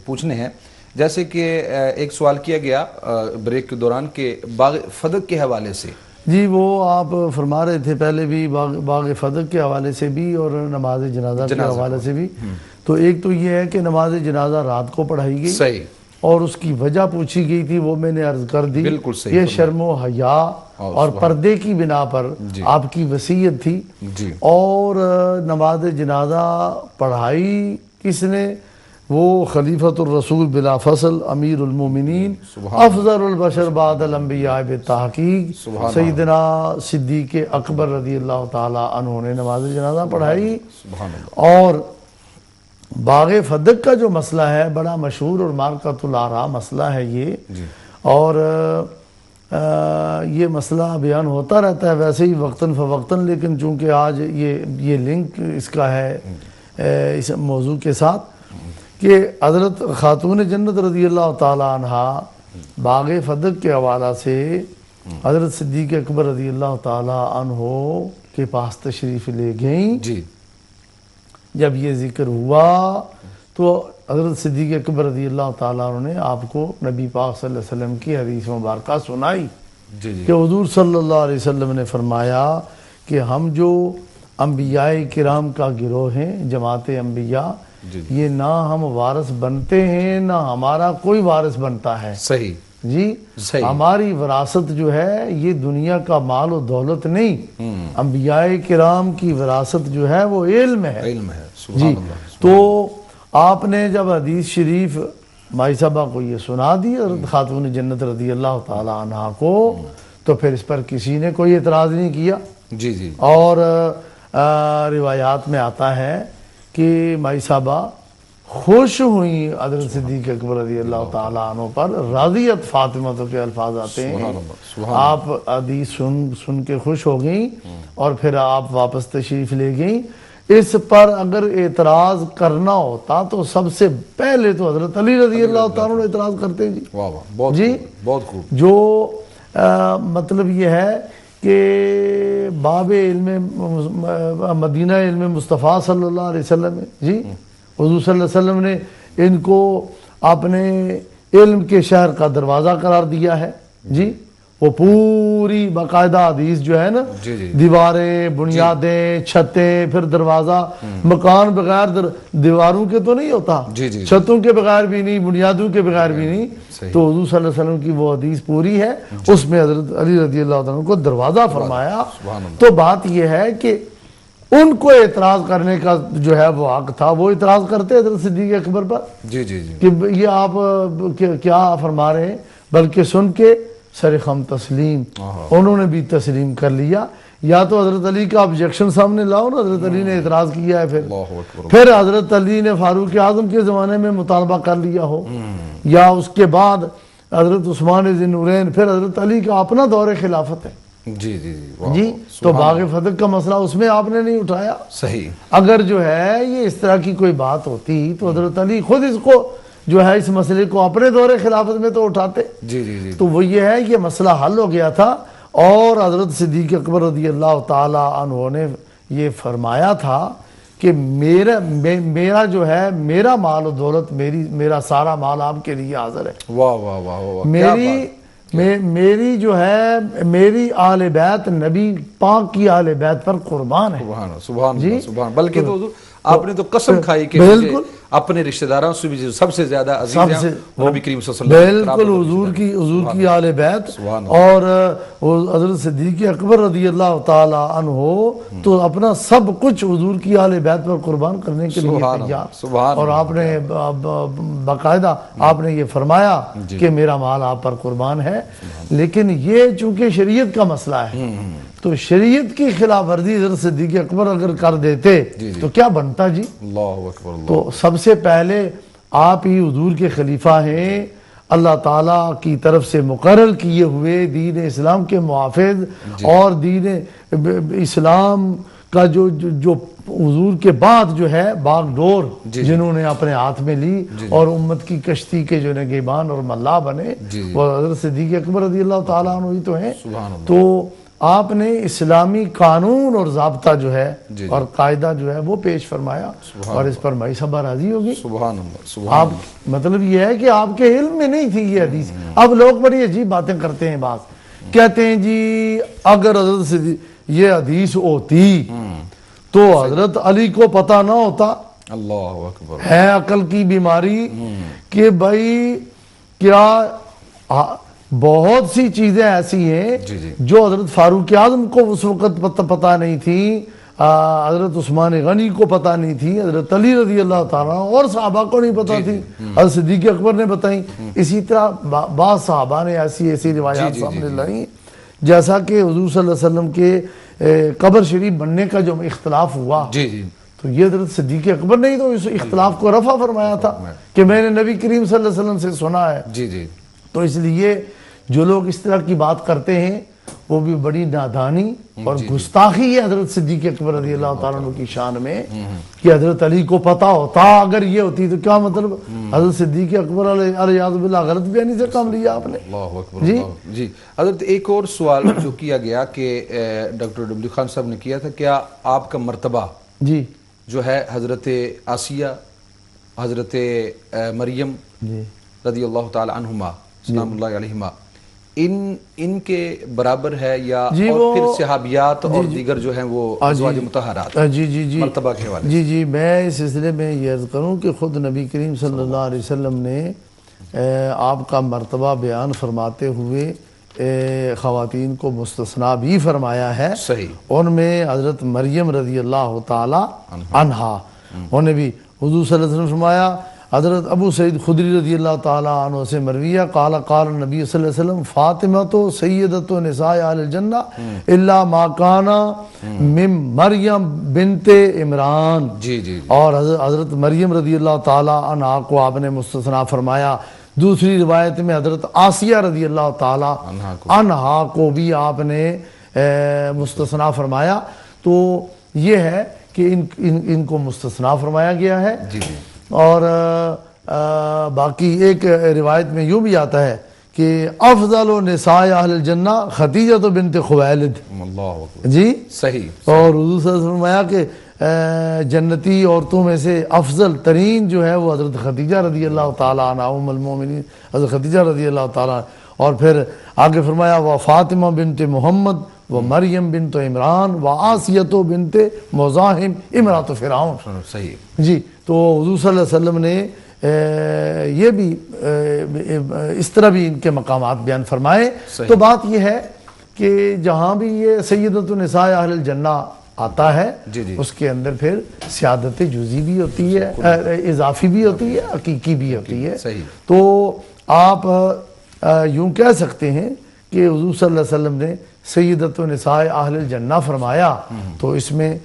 S1: پوچھنے ہیں، جیسے کہ ایک سوال کیا گیا بریک کے دوران کہ باغ فدق کے حوالے سے،
S2: جی وہ آپ فرما رہے تھے پہلے بھی باغ فدق کے حوالے سے بھی اور نماز جنازہ کے حوالے سے بھی، تو ایک تو یہ ہے کہ نماز جنازہ رات کو پڑھائی گئی،
S1: صحیح،
S2: اور اس کی وجہ پوچھی گئی تھی، وہ میں نے عرض کر دی،
S1: بالکل صحیح،
S2: یہ شرم و حیا اور پردے کی بنا پر آپ کی وصیت تھی۔ اور نماز جنازہ پڑھائی کس نے؟ وہ خلیفۃ الرسول بلا فصل امیر المومنین افضل البشر بعد الانبیاء بتحقیق سیدنا صدیق اکبر رضی اللہ تعالی عنہ نے نماز جنازہ پڑھائی۔ اور باغ فدق کا جو مسئلہ ہے بڑا مشہور اور مارکۃ الآراء مسئلہ ہے یہ، اور یہ مسئلہ بیان ہوتا رہتا ہے ویسے ہی وقتاً فوقتاً، لیکن چونکہ آج یہ لنک اس کا ہے اس موضوع کے ساتھ کہ حضرت خاتون جنت رضی اللہ تعالی عنہ باغ فدق کے حوالہ سے حضرت صدیق اکبر رضی اللہ تعالی عنہ کے پاس تشریف لے گئیں۔ جب یہ ذکر ہوا تو حضرت صدیق اکبر رضی اللہ تعالیٰ عنہ نے آپ کو نبی پاک صلی اللہ علیہ وسلم کی حدیث مبارکہ سنائی کہ حضور صلی اللہ علیہ وسلم نے فرمایا کہ ہم جو انبیاء کرام کا گروہ ہیں، جماعت انبیاء، یہ نہ ہم وارث بنتے ہیں نہ ہمارا کوئی وارث بنتا ہے۔
S1: صحیح
S2: جی، ہماری وراثت جو ہے یہ دنیا کا مال و دولت نہیں، انبیاء کرام کی وراثت جو ہے وہ علم ہے۔ جی، تو آپ نے جب حدیث شریف مائی صاحبہ کو یہ سنا دی حضرت خاتون جنت رضی اللہ تعالی عنہ کو، تو پھر اس پر کسی نے کوئی اعتراض نہیں کیا۔ اور روایات میں آتا ہے کہ مائی صاحبہ خوش ہوئیں حضرت صدیق اکبر رضی اللہ تعالیٰ عنہ پر، راضیت فاطمہ کے الفاظ آتے ہیں، آپ حدیث سن کے خوش ہو گئیں اور پھر آپ واپس تشریف لے گئیں۔ اس پر اگر اعتراض کرنا ہوتا تو سب سے پہلے تو حضرت علی رضی اللہ تعالیٰ عنہ اعتراض کرتے جی۔ جی،
S1: بہت خوب۔
S2: جو مطلب یہ ہے کہ باب علم مدینہ علم مصطفیٰ صلی اللہ علیہ وسلم، جی حضور صلی اللہ علیہ وسلم نے ان کو اپنے علم کے شہر کا دروازہ قرار دیا ہے، جی، وہ پوری باقاعدہ حدیث جو ہے نا دیواریں بنیادیں چھتیں پھر دروازہ مکان بغیر دیواروں کے تو نہیں ہوتا چھتوں کے بغیر بھی نہیں بنیادوں کے بغیر بھی نہیں تو حضور صلی اللہ علیہ وسلم کی وہ حدیث پوری ہے اس میں حضرت علی رضی اللہ عنہ کو دروازہ فرمایا تو بات یہ ہے کہ ان کو اعتراض کرنے کا جو ہے وہ حق تھا وہ اعتراض کرتے حضرت صدیق اکبر پر کہ یہ آپ کیا فرما رہے ہیں بلکہ سن کے سر خم تسلیم انہوں نے بھی تسلیم کر لیا یا تو حضرت علی کا آبجیکشن سامنے لاؤ نا حضرت علی نے اعتراض کیا ہے پھر حضرت علی نے فاروق اعظم کے زمانے میں مطالبہ کر لیا ہو یا اس کے بعد حضرت عثمان ذی النورین پھر حضرت علی کا اپنا دور خلافت ہے جی تو باغ فتح کا مسئلہ اس میں آپ نے نہیں اٹھایا صحیح اگر جو ہے یہ اس طرح کی کوئی بات ہوتی تو حضرت علی خود اس کو جو ہے اس مسئلے کو اپنے دور خلافت میں تو اٹھاتے تو وہ یہ ہے یہ مسئلہ حل ہو گیا تھا اور حضرت صدیق اکبر رضی اللہ تعالی عنہ نے یہ فرمایا تھا کہ میرا جو ہے میرا مال و دولت میرا سارا مال آپ کے لیے حاضر ہے میری جو ہے میری آل بیت نبی پاک کی آل بیت پر قربان ہے
S1: سبحان بلکہ تو آپ نے تو قسم کھائی کہ اپنے رشتہ داروں سے بھی سب سے زیادہ عزیز ہیں نبی کریم صلی اللہ علیہ وسلم
S2: بالکل حضور کی آل بیت اور حضرت صدیق اکبر رضی اللہ تعالی عنہ تو اپنا سب کچھ حضور کی آل بیت پر قربان کرنے کے لیے تیار اور آپ نے باقاعدہ آپ نے یہ فرمایا کہ میرا مال آپ پر قربان ہے لیکن یہ چونکہ شریعت کا مسئلہ ہے تو شریعت کی خلاف ورزی حضرت صدیق اکبر اگر کر دیتے تو کیا بنتا جی
S1: اللہ اکبر
S2: تو سب سے پہلے آپ ہی حضور کے خلیفہ ہیں اللہ تعالیٰ کی طرف سے مقرر کیے ہوئے دین اسلام کے محافظ اور دین اسلام کا جو حضور کے بعد جو ہے باغ ڈور جنہوں نے اپنے ہاتھ میں لی اور امت کی کشتی کے جو نگہبان اور ملا بنے وہ حضرت صدیق اکبر رضی اللہ تعالیٰ عنہ ہی تو ہیں تو آپ نے اسلامی قانون اور ضابطہ جو ہے اور قاعدہ جو ہے وہ پیش فرمایا اور اس پر مائی صاحبہ راضی ہوگی آپ مطلب یہ ہے کہ آپ کے علم میں نہیں تھی یہ حدیث اب لوگ بڑی عجیب باتیں کرتے ہیں بعض کہتے ہیں جی اگر حضرت یہ حدیث ہوتی تو حضرت علی کو پتہ نہ ہوتا
S1: اللہ اکبر
S2: ہے عقل کی بیماری کہ بھائی کیا بہت سی چیزیں ایسی ہیں جو حضرت فاروق اعظم کو اس وقت پتہ نہیں تھی حضرت عثمان غنی کو پتہ نہیں تھی حضرت علی رضی اللہ تعالیٰ اور صحابہ کو نہیں پتہ تھی حضرت صدیق اکبر نے بتائیں اسی طرح بعض صحابہ نے ایسی روایات سامنے لائی جیسا کہ حضور صلی اللہ علیہ وسلم کے قبر شریف بننے کا جو اختلاف ہوا تو یہ حضرت صدیق اکبر نے ہی تو اس اختلاف کو رفع فرمایا تھا کہ میں نے نبی کریم صلی اللہ علیہ وسلم سے سنا ہے تو اس لیے جو لوگ اس طرح کی بات کرتے ہیں وہ بھی بڑی نادانی اور گستاخی ہے حضرت صدیق اکبر رضی اللہ تعالیٰ عنہ کی شان میں کہ حضرت علی کو پتہ ہوتا اگر یہ ہوتی تو کیا مطلب حضرت صدیق اکبر علیہ باللہ غلط بیانی سے کام لیا آپ نے
S1: جی حضرت ایک اور سوال جو کیا گیا کہ ڈاکٹر ڈبلی خان صاحب نے کیا تھا کیا آپ کا مرتبہ جو ہے حضرت آسیہ حضرت مریم رضی اللہ تعالی عنہما سلام اللہ علیہما ان کے برابر ہے یا اور پھر صحابیات اور دیگر جو ہیں وہ ازواج مطہرات مرتبہ کے حوالے
S2: جی میں اس سلسلے میں یہ عرض کروں کہ خود نبی کریم صلی اللہ علیہ وسلم نے آپ کا مرتبہ بیان فرماتے ہوئے خواتین کو مستثنا بھی فرمایا ہے ان میں حضرت مریم رضی اللہ تعالی عنہا انہیں بھی حضور صلی اللہ علیہ وسلم فرمایا حضرت ابو سعید خدری رضی اللہ تعالیٰ عنہ سے مرویہ قال نبی صلی اللہ علیہ وسلم فاطمہ تو سیدت نساء اہل الجنہ الا ما کانا من مریم بنت عمران اور حضرت مریم رضی اللہ تعالیٰ عنہ کو آپ نے مستثنا فرمایا دوسری روایت میں حضرت آسیہ رضی اللہ تعالیٰ عنہ کو بھی آپ نے مستثنا فرمایا تو یہ ہے کہ ان کو مستثنا فرمایا گیا ہے اور باقی ایک روایت میں یوں بھی آتا ہے کہ افضل نساء اہل الجنہ خدیجہ بنت خویلد جی صحیح اور حضور صلی اللہ علیہ وسلم فرمایا کہ جنتی عورتوں میں سے افضل ترین جو ہے وہ حضرت خدیجہ رضی اللہ تعالیٰ عنہ ام المومنین حضرت خدیجہ رضی اللہ تعالیٰ اور پھر آگے فرمایا وہ فاطمہ بنت محمد وہ مریم بنت عمران و آسیۃ بنت مزاحم امرات فرعون.
S1: صحیح
S2: جی. تو حضور صلی اللہ علیہ وسلم نے یہ بھی اس طرح بھی ان کے مقامات بیان فرمائے. تو بات یہ ہے کہ جہاں بھی یہ سیدۃ النساء اہل الجنہ آتا ہے اس کے اندر پھر سیادت جزئی بھی ہوتی ہے، اضافی بھی ہوتی ہے، حقیقی بھی ہوتی ہے. تو آپ یوں کہہ سکتے ہیں کہ حضور صلی اللہ علیہ وسلم نے سیدۃ النساء اہل الجنہ فرمایا تو اس میں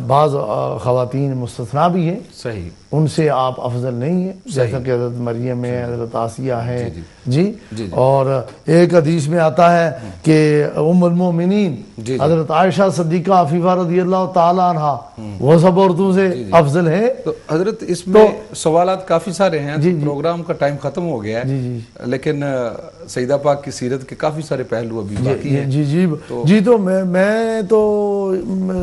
S2: بعض خواتین مستثنا بھی ہیں،
S1: صحیح،
S2: ان سے آپ افضل نہیں ہیں، جیسا کہ حضرت مریم ہے، حضرت آسیہ ہے. جی. اور ایک حدیث میں آتا ہے کہ ام المومنین حضرت عائشہ صدیقہ عفیفہ رضی اللہ تعالی عنہ وہ سب عورتوں سے افضل ہیں.
S1: تو حضرت اس میں سوالات کافی سارے ہیں. پروگرام کا ٹائم ختم ہو گیا ہے لیکن سیدہ پاک کی سیرت کے کافی سارے پہلو ابھی باقی ہیں.
S2: جی. تو میں تو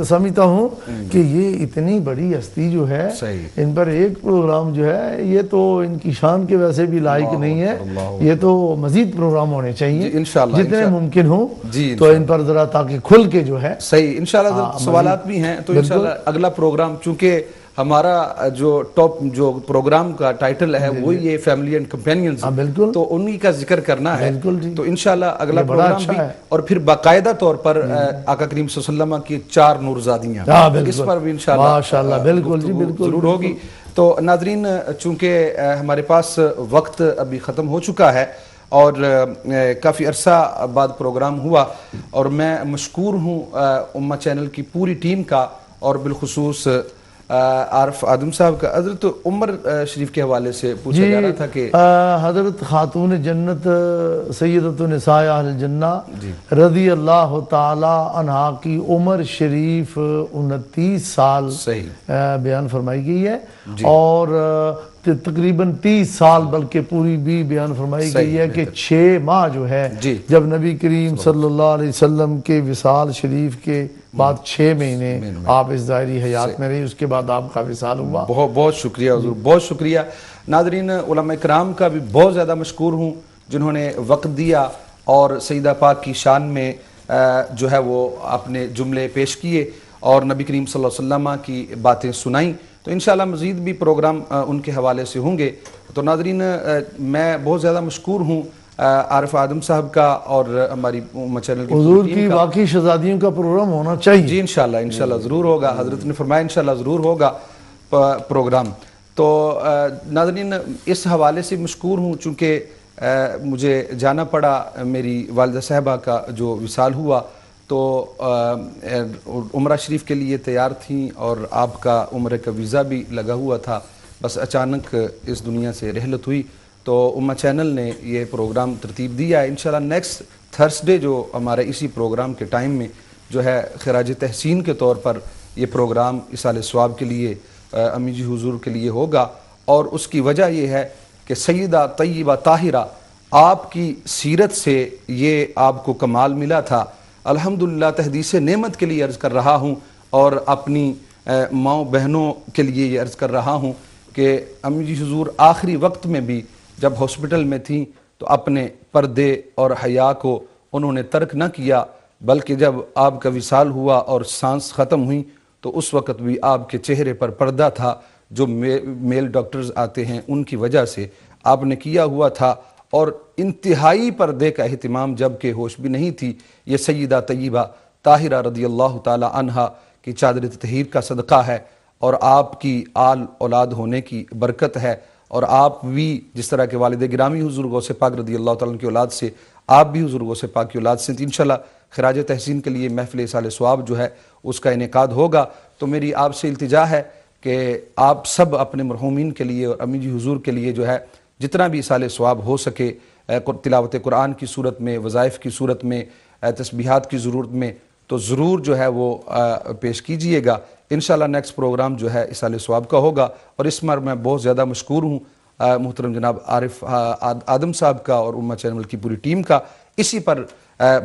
S2: سمجھتا ہوں کہ یہ اتنی بڑی ہستی جو ہے ان پر ایک پروگرام جو ہے یہ تو ان کی شان کے ویسے بھی لائق نہیں ہے. یہ تو مزید پروگرام ہونے چاہیے جتنے ممکن ہوں. تو ان پر ذرا تاکہ کھل کے جو ہے
S1: صحیح انشاءاللہ سوالات بھی ہیں. تو انشاءاللہ اگلا پروگرام چونکہ ہمارا جو ٹاپ جو پروگرام کا ٹائٹل ہے وہ یہ فیملی اینڈ کمپینینز، تو انہی کا ذکر کرنا ہے. تو انشاءاللہ اگلا پروگرام بھی اور پھر باقاعدہ طور پر آقا کریم صلی اللہ علیہ وسلم کی 4 نورزادیاں اس پر بھی انشاءاللہ
S2: بالکل
S1: ضرور ہوگی. تو ناظرین چونکہ ہمارے پاس وقت ابھی ختم ہو چکا ہے اور کافی عرصہ بعد پروگرام ہوا اور میں مشکور ہوں امہ چینل کی پوری ٹیم کا اور بالخصوص عارف آدم صاحب کا. حضرت عمر شریف کے حوالے سے پوچھا جا رہا تھا کہ
S2: حضرت خاتون جنت سیدۃ النساء اہل الجنہ رضی اللہ تعالی عنہا کی عمر شریف 29 سال بیان فرمائی گئی ہے اور تقریباً 30 سال بلکہ پوری بھی بیان فرمائی گئی ہے کہ 6 ماہ جو ہے جب نبی کریم صلی اللہ علیہ وسلم کے وصال شریف کے بعد 6 مہینے آپ اس ظاہری حیات میں رہی، اس کے بعد آپ کا وصال ہوا.
S1: بہت شکریہ حضور، بہت شکریہ. ناظرین علماء کرام کا بھی بہت زیادہ مشکور ہوں جنہوں نے وقت دیا اور سیدہ پاک کی شان میں جو ہے وہ اپنے جملے پیش کیے اور نبی کریم صلی اللہ علیہ وسلم کی باتیں سنائیں. تو انشاءاللہ مزید بھی پروگرام ان کے حوالے سے ہوں گے. تو ناظرین میں بہت زیادہ مشکور ہوں عارف آدم صاحب کا اور ہماری چینل کی
S2: حضور کی باقی شہزادیوں کا پروگرام ہونا چاہیے.
S1: جی انشاءاللہ ضرور ہوگا. حضرت نے فرمایا انشاءاللہ ضرور ہوگا پروگرام. تو ناظرین اس حوالے سے مشکور ہوں چونکہ مجھے جانا پڑا، میری والدہ صاحبہ کا جو وصال ہوا تو عمرہ شریف کے لیے تیار تھیں اور آپ کا عمرے کا ویزا بھی لگا ہوا تھا، بس اچانک اس دنیا سے رحلت ہوئی. تو امہ چینل نے یہ پروگرام ترتیب دیا ہے. انشاءاللہ نیکسٹ تھرسڈے جو ہمارے اسی پروگرام کے ٹائم میں جو ہے خراج تحسین کے طور پر یہ پروگرام اصال ثواب کے لیے امی جی حضور کے لیے ہوگا. اور اس کی وجہ یہ ہے کہ سیدہ طیبہ طاہرہ آپ کی سیرت سے یہ آپ کو کمال ملا تھا. الحمدللہ تحدیث نعمت کے لیے عرض کر رہا ہوں اور اپنی ماؤں بہنوں کے لیے یہ عرض کر رہا ہوں کہ امی جی حضور آخری وقت میں بھی جب ہاسپٹل میں تھیں تو اپنے پردے اور حیا کو انہوں نے ترک نہ کیا، بلکہ جب آپ کا وصال ہوا اور سانس ختم ہوئی تو اس وقت بھی آپ کے چہرے پر پردہ تھا جو میل ڈاکٹرز آتے ہیں ان کی وجہ سے آپ نے کیا ہوا تھا. اور انتہائی پردے کا اہتمام جب کہ ہوش بھی نہیں تھی. یہ سیدہ طیبہ طاہرہ رضی اللہ تعالی عنہا کی چادر تطہیر کا صدقہ ہے اور آپ کی آل اولاد ہونے کی برکت ہے. اور آپ بھی جس طرح کے والد گرامی حضور غوث پاک رضی اللہ تعالیٰ عنہ کی اولاد سے، آپ بھی حضور غوث پاک کی اولاد سے. انشاءاللہ خراج تحسین کے لیے محفل اصال ثواب جو ہے اس کا انعقاد ہوگا. تو میری آپ سے التجا ہے کہ آپ سب اپنے مرحومین کے لیے اور امی جی حضور کے لیے جو ہے جتنا بھی اصال ثواب ہو سکے تلاوت قرآن کی صورت میں، وظائف کی صورت میں، تسبیحات کی ضرورت میں تو ضرور جو ہے وہ پیش کیجئے گا. انشاءاللہ نیکسٹ پروگرام جو ہے اصال ثواب کا ہوگا. اور اس میں میں بہت زیادہ مشکور ہوں محترم جناب عارف آدم صاحب کا اور امہ چینل کی پوری ٹیم کا. اسی پر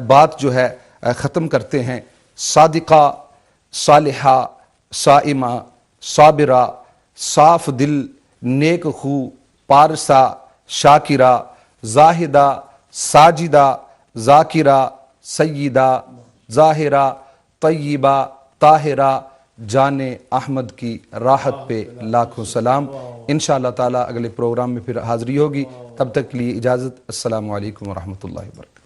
S1: بات جو ہے ختم کرتے ہیں. صادقہ، صالحہ، صائمہ، صابرہ، صاف دل، نیک خو، پارسہ، شاکرہ، زاہدہ، ساجدہ، ذاکرہ، سیدہ، ظاہرہ، طیبہ، طاہرہ جان احمد کی راحت پہ لاکھوں سلام۔ انشاءاللہ تعالی اگلے پروگرام میں پھر حاضری ہوگی، تب تک کے لیے اجازت۔ السلام علیکم ورحمۃ اللہ وبرکاتہ۔